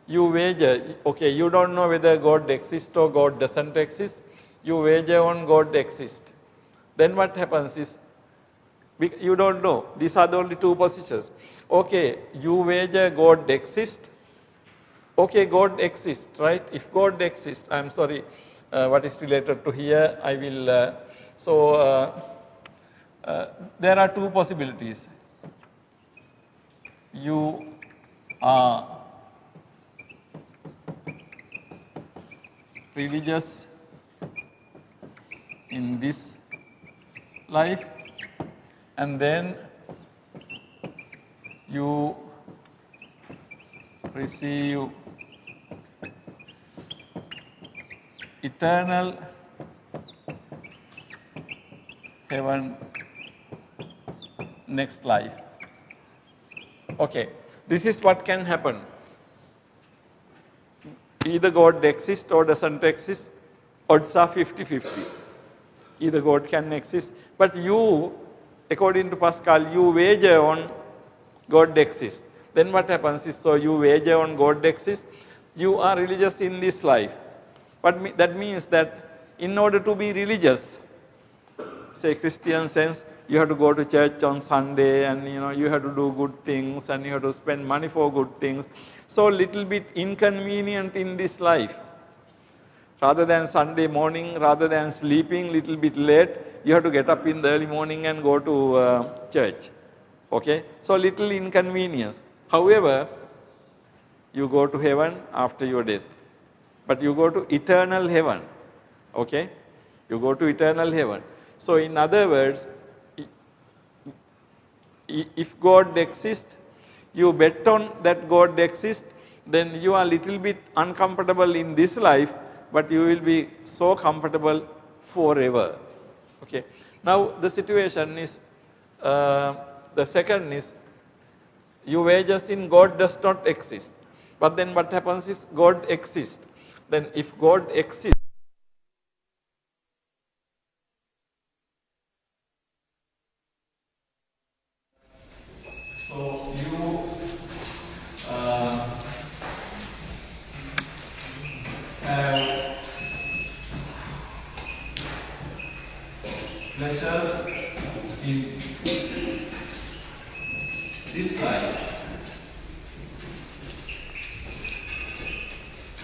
you wager, okay, you don't know whether God exists or God doesn't exist. You wager on God exists. Then what happens is, you don't know. These are the only two positions. Okay, you wager God exists. Okay, God exists, right? If God exists, I'm sorry, what is related to here, I will, there are two possibilities. You are religious in this life, and then you receive eternal heaven next life. Okay, this is what can happen. Either God exists or doesn't exist, odds are 50-50. Either God can exist, but you, according to Pascal, you wager on God exists. Then what happens is, so you wager on God exists, you are religious in this life. But that means that in order to be religious, say Christian sense, you have to go to church on Sunday and you have to do good things and you have to spend money for good things. So little bit inconvenient in this life. Rather than Sunday morning, rather than sleeping little bit late, you have to get up in the early morning and go to church. Okay, so little inconvenience. However, you go to heaven after your death, but you go to eternal heaven. Okay, you go to eternal heaven. So in other words, if God exists, you bet on that God exists, then you are a little bit uncomfortable in this life, but you will be so comfortable forever. Okay. Now the situation is, the second is, you wager in God does not exist. But then what happens is God exists. Then if God exists, so you have pressures in this line,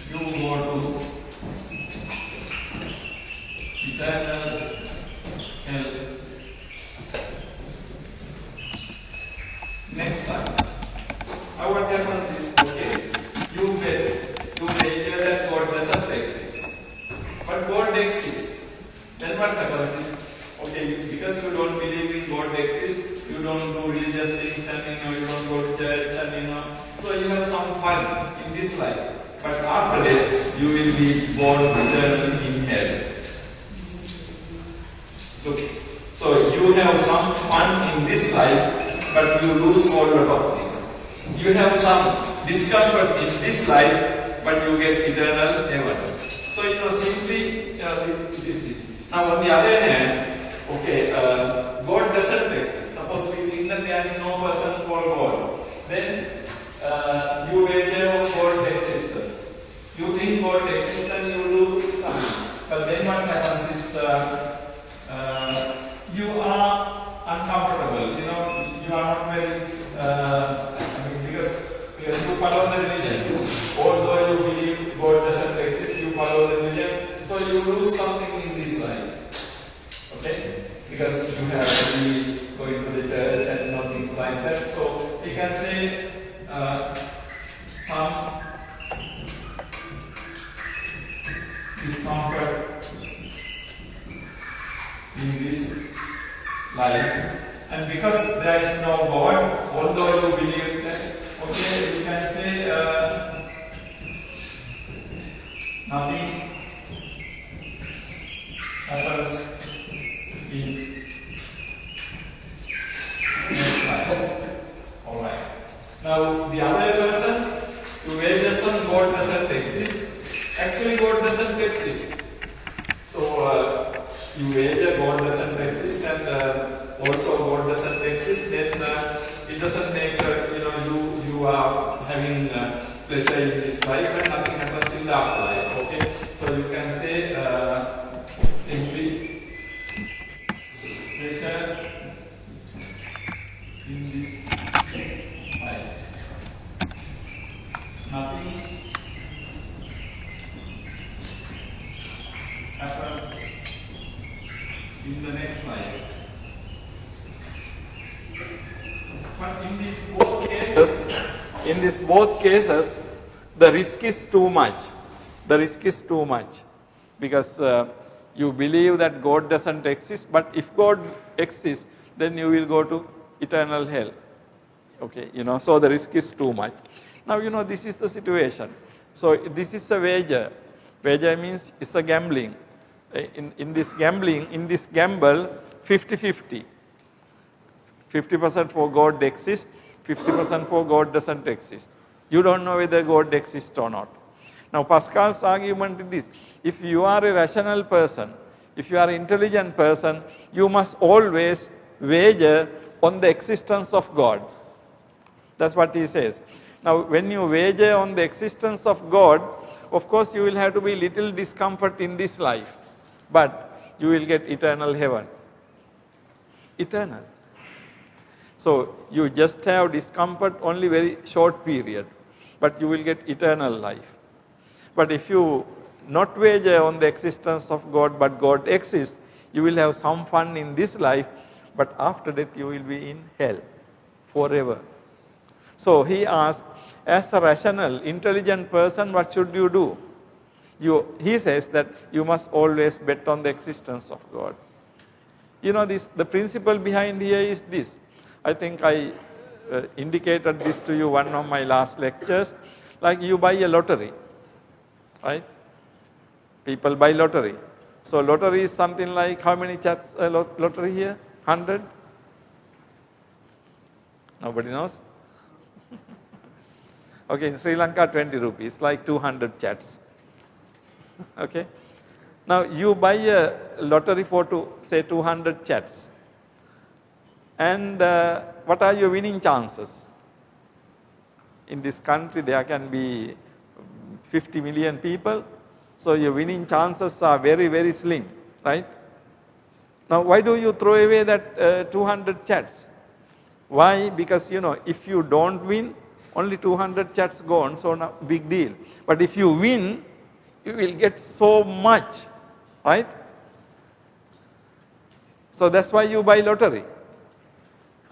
you go to eternal hell. Next time. Now what happens is, okay, you wager that God doesn't exist. But God exists. Then what happens is, okay, because you don't believe in God exists, you don't do religious things and you don't go to church and so you have some fun in this life. But after that, you will be born eternally in hell. Look, so you have some fun in this life, but you lose all lot of things. You have some discomfort in this life, but you get eternal heaven. So simply this. Now on the other hand, okay, God doesn't exist. Suppose we think that there is no person called God. Then you wager on God existence. You think God exists and you do something. But then what happens is you are uncomfortable. You are not very because you follow the religion. Although you believe God doesn't exist, you follow the religion. So you lose something in this life. Okay? Because you have to be going to the church and things like that. So we can say some discomfort in this life. And because there is no God, although you believe that, okay, we can say nothing happens in next life. Alright. Now the other person, you wager on God doesn't exist. Actually God doesn't exist. So you wager God doesn't exist and also God doesn't exist, then it doesn't make you are having pleasure in this life and nothing happens in the afterlife. Okay, so you can say simply pleasure in this life, nothing happens in the next life. But in these both cases, the risk is too much. The risk is too much because you believe that God doesn't exist. But if God exists, then you will go to eternal hell. Okay, so the risk is too much. Now this is the situation. So this is a wager. Wager means it's a gambling. In this gamble, 50-50. 50% for God exists, 50% for God doesn't exist. You don't know whether God exists or not. Now Pascal's argument is this: if you are a rational person, if you are an intelligent person, you must always wager on the existence of God. That's what he says. Now when you wager on the existence of God, of course you will have to be little discomfort in this life, but you will get eternal heaven. Eternal. So you just have discomfort only very short period, but you will get eternal life. But if you not wager on the existence of God, but God exists, you will have some fun in this life, but after death you will be in hell forever. So he asked, as a rational, intelligent person, what should you do? He says that you must always bet on the existence of God. The principle behind here is this. I think I indicated this to you one of my last lectures. Like you buy a lottery, right? People buy lottery. So lottery is something like, how many chats lottery here? 100? Nobody knows? Okay, in Sri Lanka 20 rupees, like 200 chats. Okay. Now you buy a lottery for say 200 chats. And what are your winning chances? In this country there can be 50 million people, so your winning chances are very, very slim, right? Now, why do you throw away that 200 chats? Why? Because if you don't win, only 200 chats gone, so no big deal. But if you win, you will get so much, right? So that's why you buy lottery.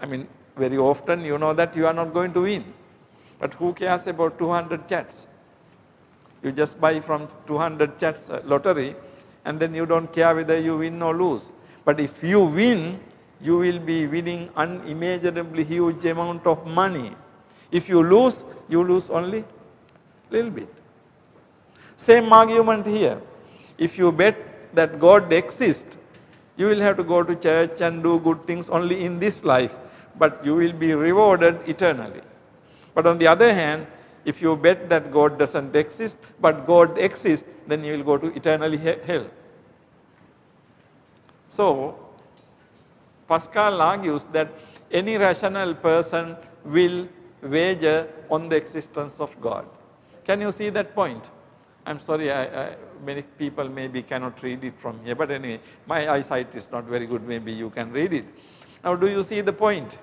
I mean, very often you know that you are not going to win. But who cares about 200 chats? You just buy from 200 chats lottery, and then you don't care whether you win or lose. But if you win, you will be winning unimaginably huge amount of money. If you lose only little bit. Same argument here. If you bet that God exists, you will have to go to church and do good things only in this life, but you will be rewarded eternally. But on the other hand, if you bet that God doesn't exist, but God exists, then you will go to eternally hell. So, Pascal argues that any rational person will wager on the existence of God. Can you see that point? I'm sorry, many people maybe cannot read it from here, but anyway, my eyesight is not very good, maybe you can read it. Now, do you see the point?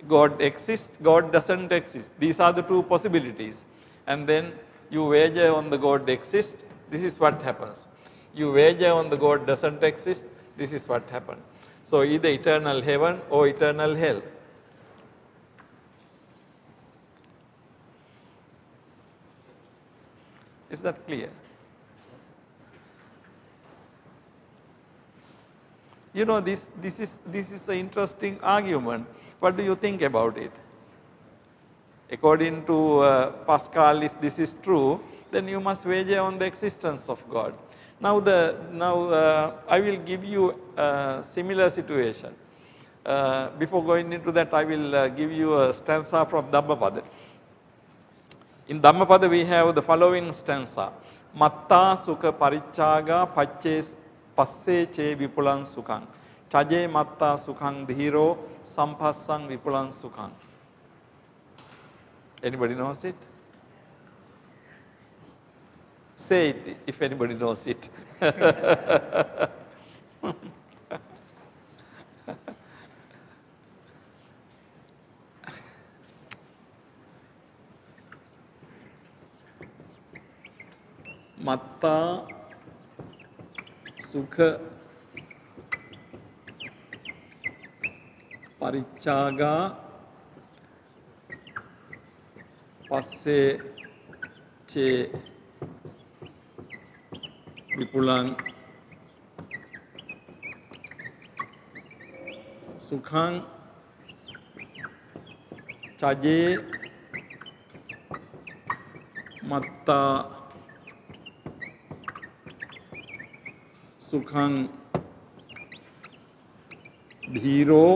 God exists, God doesn't exist. These are the two possibilities. And then you wager on the God exists, this is what happens. You wager on the God doesn't exist, this is what happens. So either eternal heaven or eternal hell. Is that clear? This is an interesting argument. What do you think about it? According to Pascal, if this is true, then you must wager on the existence of God. Now I will give you a similar situation. Before going into that, I will give you a stanza from Dhammapada. In Dhammapada, we have the following stanza. Matta sukha parichaga passe che vipulan sukhang. Chaje matta sukhang dhiro sampassang vipulan sukhang. Anybody knows it? Say it if anybody knows it. Matta sukha parichaga passe che vipulang sukhang chaje matta sukhang dhiro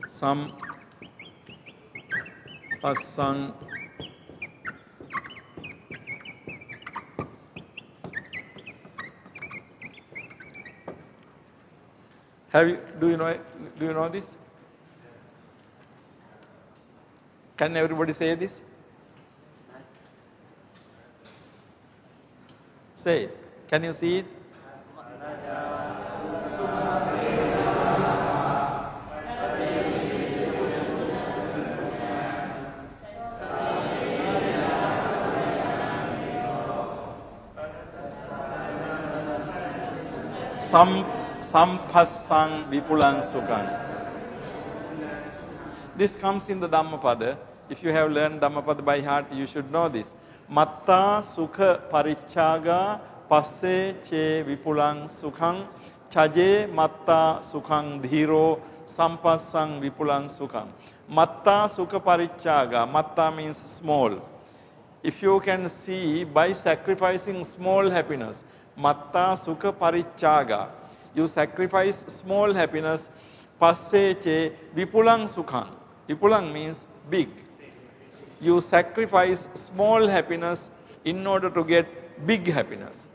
sampassang do you know this? Can everybody say this? Say it. Can you see it? Sampassang vipulang sukhang. This comes in the Dhammapada. If you have learned Dhammapada by heart, you should know this. Matta sukha parichaga passe che vipulang sukhang chaje matta sukhang dhiro sampassang vipulang sukhang. Matta sukha parichaga. Matta means small. If you can see, by sacrificing small happiness, matta sukha parichaga, you sacrifice small happiness, passe che vipulang sukhang. Vipulang means big. You sacrifice small happiness in order to get big happiness.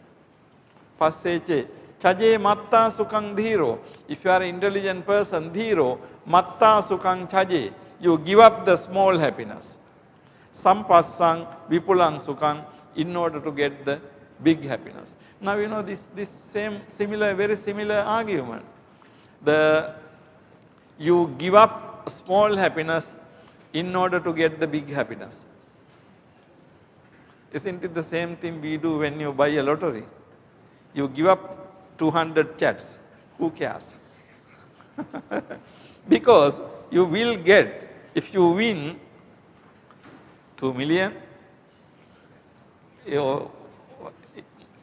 Passe che. Chaje matta sukhang dhiro. If you are an intelligent person, dhiro, matta sukhang chaje. You give up the small happiness. Sampassang vipulang sukhang. in order to get the big happiness. Now, you know, this very similar argument. You give up small happiness in order to get the big happiness. Isn't it the same thing we do when you buy a lottery? You give up 200 chats. Who cares? Because you will get, if you win 2 million,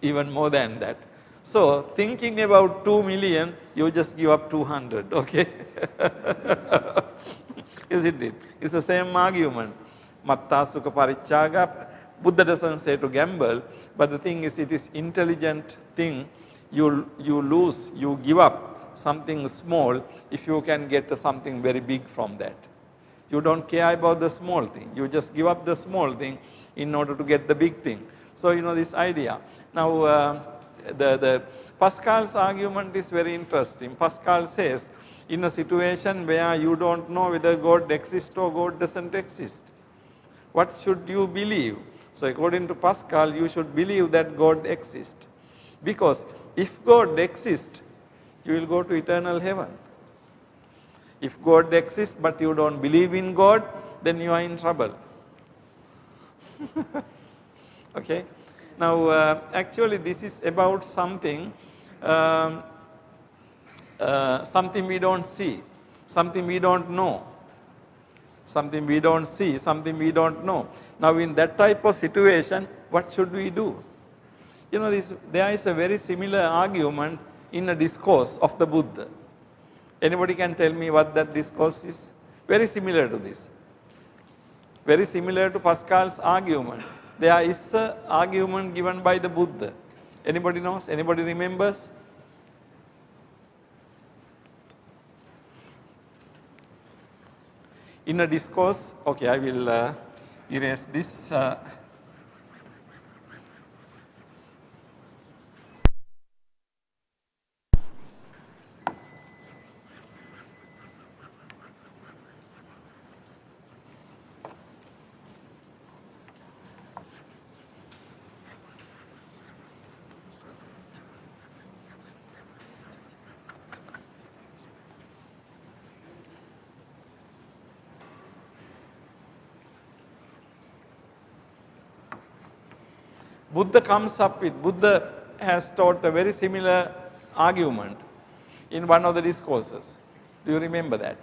even more than that. So thinking about 2 million, you just give up 200, okay? Isn't it? It's the same argument. Matta sukha parichaga. Buddha doesn't say to gamble, but the thing is, it is intelligent thing. You lose, you give up something small if you can get something very big from that. You don't care about the small thing. You just give up the small thing in order to get the big thing. So, you know, this idea. Now, the Pascal's argument is very interesting. Pascal says, in a situation where you don't know whether God exists or God doesn't exist, what should you believe? So, according to Pascal, you should believe that God exists. Because if God exists, you will go to eternal heaven. If God exists but you don't believe in God, then you are in trouble. Okay? Now, actually this is about something, something we don't see, something we don't know. Something we don't see, something we don't know. Now, in that type of situation, what should we do? You know, there is a very similar argument in a discourse of the Buddha. Anybody can tell me what that discourse is? Very similar to this. Very similar to Pascal's argument. There is an argument given by the Buddha. Anybody knows? Anybody remembers? In a discourse, okay, I will erase this. Buddha has taught a very similar argument in one of the discourses. Do you remember that?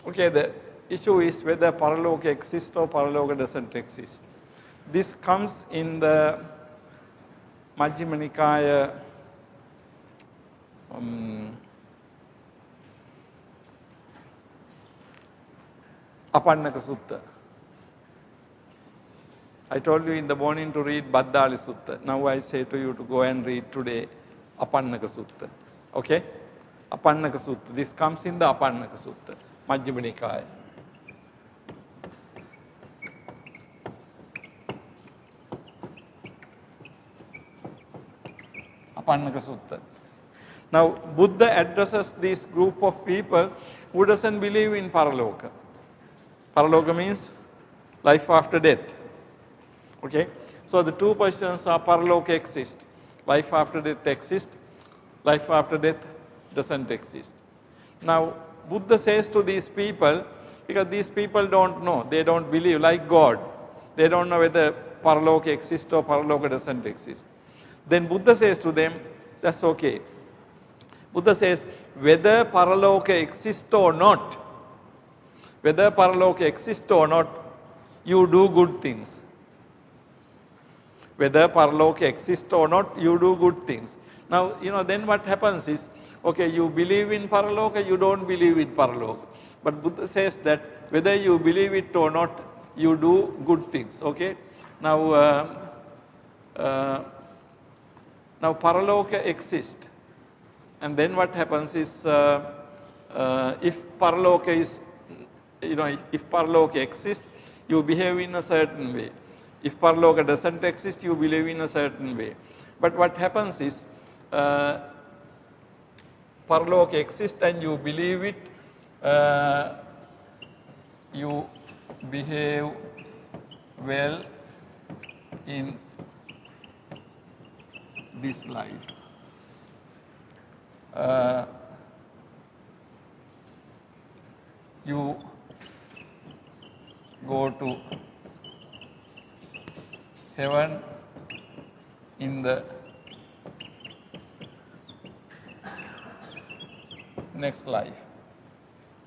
Okay, the issue is whether Paraloka exists or Paraloka doesn't exist. This comes in the Majjhima Nikaya Apannaka Sutta. I told you in the morning to read Baddali Sutta. Now I say to you to go and read today Apannaka Sutta. Okay? Apannaka Sutta. This comes in the Apannaka Sutta. Majjhima Nikaya. Apannaka Sutta. Now, Buddha addresses this group of people who doesn't believe in Paraloka. Paraloka means life after death. Okay? So, the two questions are Paraloka exists, life after death exists, life after death doesn't exist. Now, Buddha says to these people, because these people don't know, they don't believe, like God, they don't know whether Paraloka exists or Paraloka doesn't exist. Then Buddha says to them, that's okay. Buddha says, whether paraloka exists or not, whether paraloka exists or not, you do good things. Whether paraloka exists or not, you do good things. Now, then what happens is, okay, you believe in paraloka, you don't believe in paraloka. But Buddha says that whether you believe it or not, you do good things, okay. Now paraloka exists, and then what happens is, if paraloka is, if paraloka exists, you behave in a certain way. If paraloka doesn't exist, you believe in a certain way. But what happens is, paraloka exists and you believe it, you behave well in this life. You go to heaven in the next life,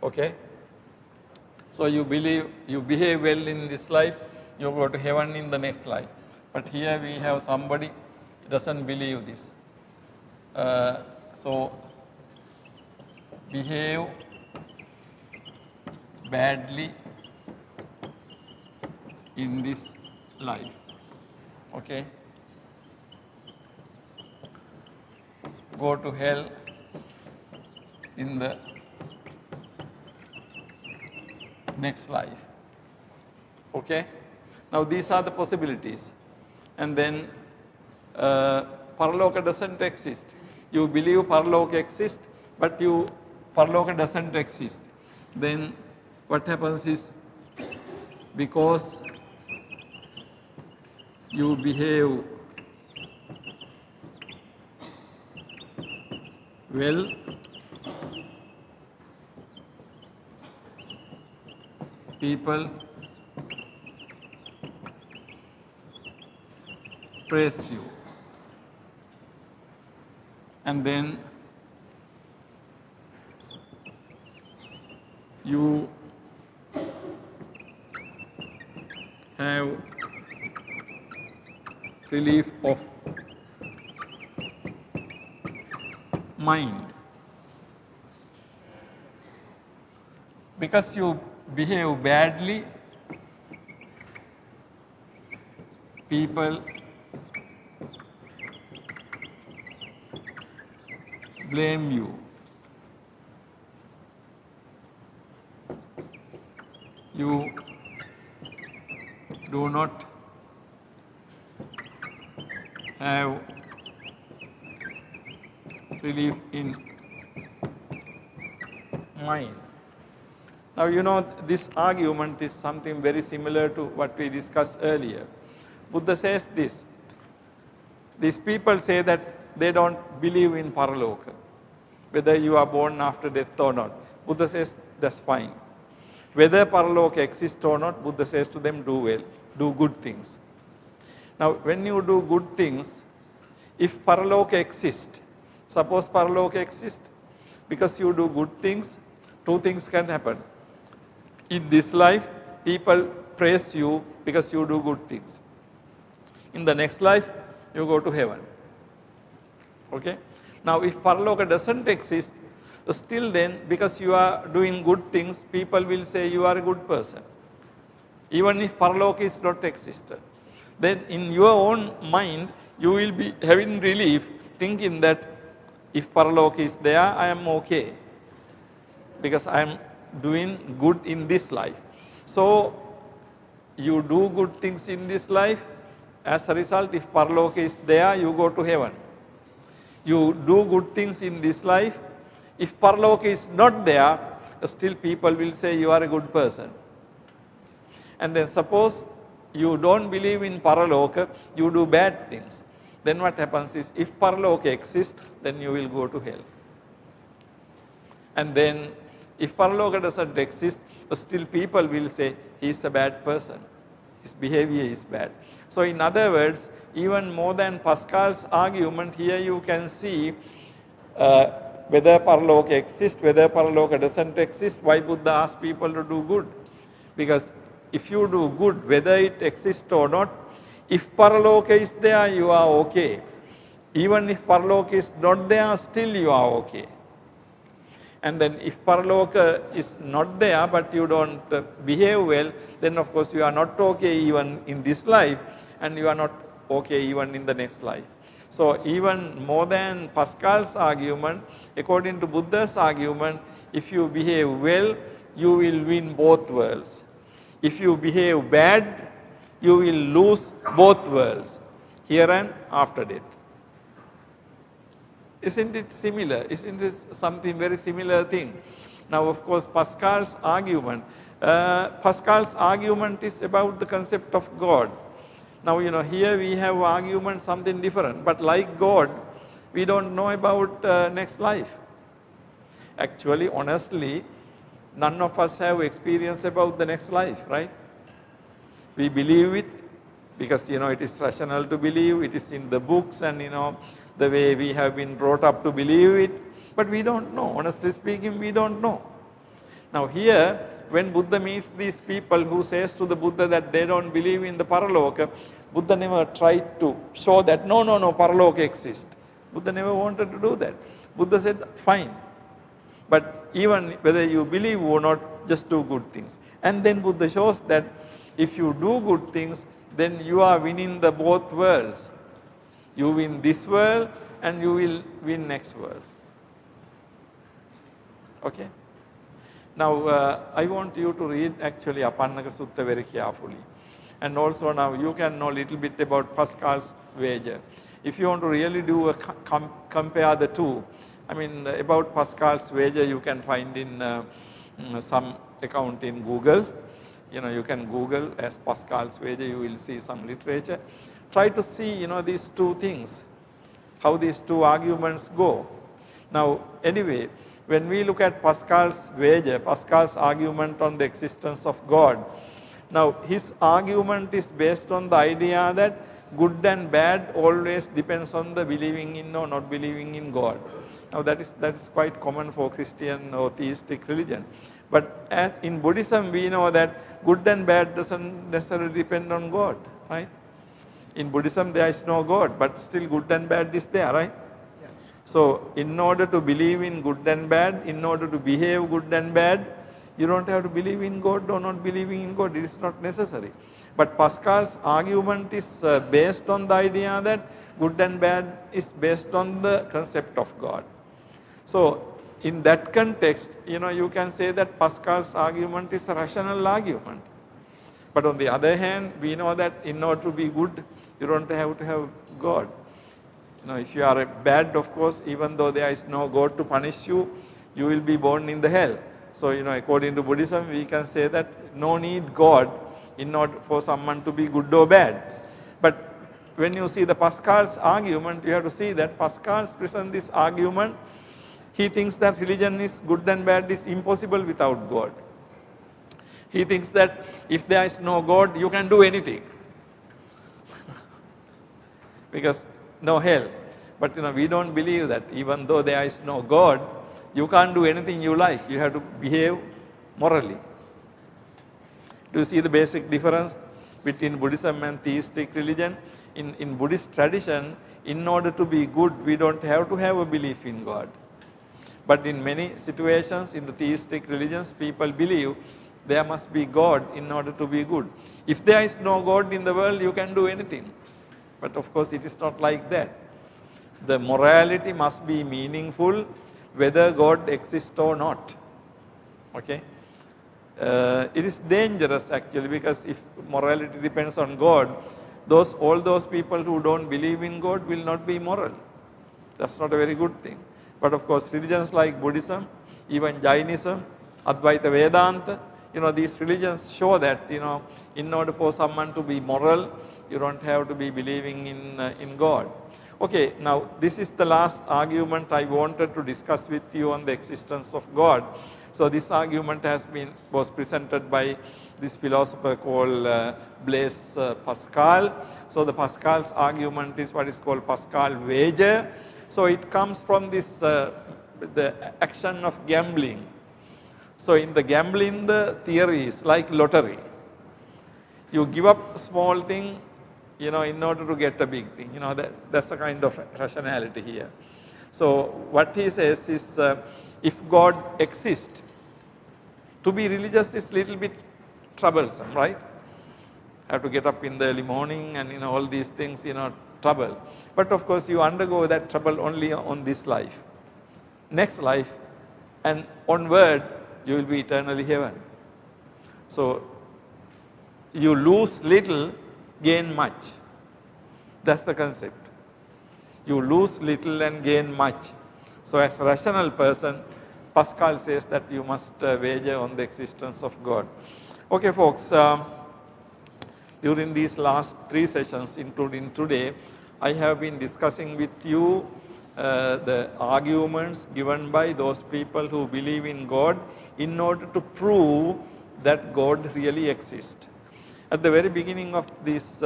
okay. So you behave well in this life, you go to heaven in the next life. But here we have somebody doesn't believe this. So behave badly in this life, okay. Go to hell in the next life, okay. Now these are the possibilities, and then paraloka doesn't exist. You believe paraloka exists, but paraloka doesn't exist. Then what happens is, because you behave well, people praise you, and then you have relief of mind. Because you behave badly, people blame you. You do not have relief in mind. Now this argument is something very similar to what we discussed earlier. Buddha says this, these people say that they don't believe in paraloka, whether you are born after death or not. Buddha says that's fine. Whether paraloka exists or not, Buddha says to them, do well, do good things. Now when you do good things, if paraloka exists, suppose paraloka exists, because you do good things, two things can happen. In this life, people praise you because you do good things. In the next life, you go to heaven, okay. Now if paraloka doesn't exist, still then, because you are doing good things, people will say you are a good person, even if paraloka is not existed. Then in your own mind, you will be having relief, thinking that if paraloka is there, I am okay, because I am doing good in this life. So you do good things in this life, as a result, if paraloka is there, you go to heaven. You do good things in this life, if paraloka is not there, still people will say you are a good person. And then suppose you don't believe in paraloka, you do bad things. Then what happens is, if paraloka exists, then you will go to hell. And then if paraloka doesn't exist, still people will say he is a bad person, his behavior is bad. So in other words, even more than Pascal's argument, here you can see whether Paraloka exists, whether Paraloka doesn't exist, why Buddha asked people to do good? Because if you do good, whether it exists or not, if Paraloka is there, you are okay. Even if Paraloka is not there, still you are okay. And then if Paraloka is not there, but you don't behave well, then of course you are not okay even in this life, and you are not okay even in the next life. So even more than Pascal's argument, according to Buddha's argument, if you behave well, you will win both worlds. If you behave bad, you will lose both worlds, here and after death. Isn't it similar? Isn't it something very similar thing? Now, of course, Pascal's argument is about the concept of God. Now, here we have argument something different, but like God, we don't know about next life. Actually, honestly, none of us have experience about the next life, right? We believe it because, it is rational to believe, it is in the books and, the way we have been brought up to believe it, but we don't know. Honestly speaking, we don't know. Now here, when Buddha meets these people who says to the Buddha that they don't believe in the Paraloka, Buddha never tried to show that no, Paraloka exists. Buddha never wanted to do that. Buddha said, fine. But even whether you believe or not, just do good things. And then Buddha shows that if you do good things, then you are winning the both worlds. You win this world and you will win next world. Okay? Now, I want you to read actually Apannaka Sutta very carefully. And also now you can know a little bit about Pascal's wager. If you want to really do a compare the two, I mean about Pascal's wager you can find in some account in Google. You can Google as Pascal's wager, you will see some literature. Try to see, these two things, how these two arguments go. Now, anyway, when we look at Pascal's wager, Pascal's argument on the existence of God, now his argument is based on the idea that good and bad always depends on the believing in or not believing in God. Now that is quite common for Christian or theistic religion. But as in Buddhism, we know that good and bad doesn't necessarily depend on God, right? In Buddhism, there is no God, but still good and bad is there, right? Yes. So, in order to believe in good and bad, in order to behave good and bad, you don't have to believe in God or not believing in God. It is not necessary. But Pascal's argument is based on the idea that good and bad is based on the concept of God. So, in that context, you can say that Pascal's argument is a rational argument. But on the other hand, we know that in order to be good, you don't have to have God. If you are bad, of course, even though there is no God to punish you, you will be born in the hell. So, according to Buddhism, we can say that no need God in order for someone to be good or bad. But when you see the Pascal's argument, you have to see that Pascal presents this argument. He thinks that religion is good and bad is impossible without God. He thinks that if there is no God, you can do anything. Because no hell. But we don't believe that. Even though there is no God, you can't do anything you like. You have to behave morally. Do you see the basic difference between Buddhism and theistic religion? In Buddhist tradition, in order to be good, we don't have to have a belief in God. But in many situations in the theistic religions, people believe there must be God in order to be good. If there is no God in the world, you can do anything. But of course, it is not like that. The morality must be meaningful whether God exists or not. Okay? It is dangerous actually, because if morality depends on God, all those people who don't believe in God will not be moral. That's not a very good thing. But of course, religions like Buddhism, even Jainism, Advaita Vedanta, these religions show that, in order for someone to be moral, you don't have to be believing in God. Okay, now this is the last argument I wanted to discuss with you on the existence of God. So this argument was presented by this philosopher called Blaise Pascal. So the Pascal's argument is what is called Pascal wager. So it comes from this the action of gambling. So in the gambling, the theory is like lottery. You give up small thing, in order to get a big thing. That's a kind of rationality here. So what he says is, if God exists, to be religious is little bit troublesome, right? Have to get up in the early morning and all these things, trouble. But of course you undergo that trouble only on this life. Next life and onward you will be eternally heaven. So you lose little, gain much. That's the concept. You lose little and gain much. So as a rational person, Pascal says that you must wager on the existence of God. Okay folks, during these last 3 sessions, including today, I have been discussing with you the arguments given by those people who believe in God in order to prove that God really exists. At the very beginning of this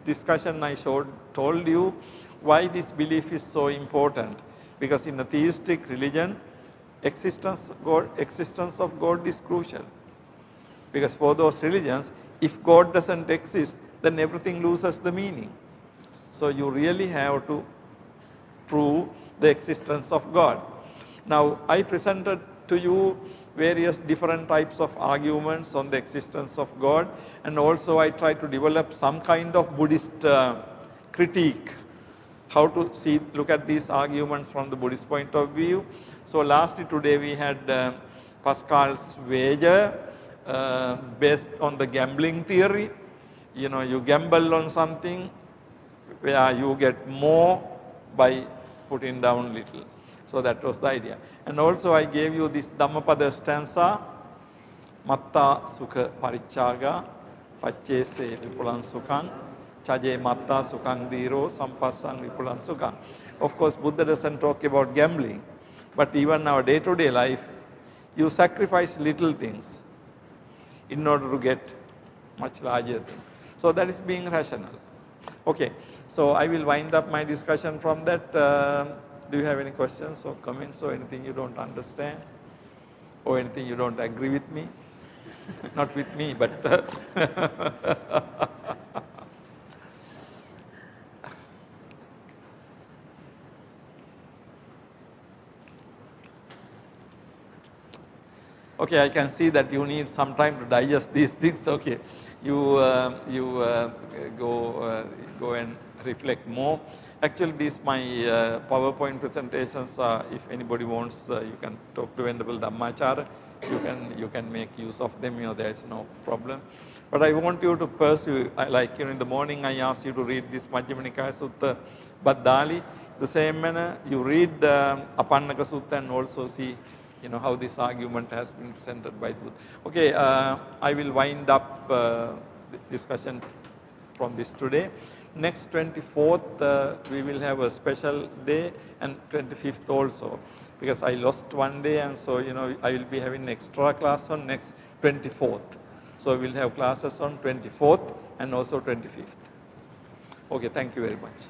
discussion, I told you why this belief is so important. Because in a theistic religion, existence of God is crucial. Because for those religions, if God doesn't exist, then everything loses the meaning. So you really have to prove the existence of God. Now I presented to you various different types of arguments on the existence of God, and also I tried to develop some kind of Buddhist critique, how to look at these arguments from the Buddhist point of view. So lastly today we had Pascal's wager based on the gambling theory. You gamble on something where you get more by putting down little. So that was the idea. And also I gave you this Dhammapada stanza, Matta Sukha Parichaga, Pachese Vipulan Sukhang, Chaje Matta Sukhang Diro, Sampassang Vipulan Sukhang. Of course, Buddha doesn't talk about gambling, but even our day-to-day life, you sacrifice little things in order to get much larger things. So that is being rational. Okay, so I will wind up my discussion from that. Do you have any questions or comments or anything you don't understand or anything you don't agree with me? Not with me, but okay, I can see that you need some time to digest these things. Okay, you go and reflect more. Actually, these my PowerPoint presentations. If anybody wants, you can talk to Venerable Dhammachara. You can make use of them. There is no problem. But I want you to pursue. Like in the morning, I asked you to read this Majjhima Nikaya Sutta Baddali. The same manner, you read Apannaka Sutta and also see how this argument has been presented by Buddha. Okay, I will wind up the discussion from this today. Next 24th, we will have a special day, and 25th also, because I lost one day, and so I will be having extra class on next 24th. So we will have classes on 24th and also 25th. Okay, thank you very much.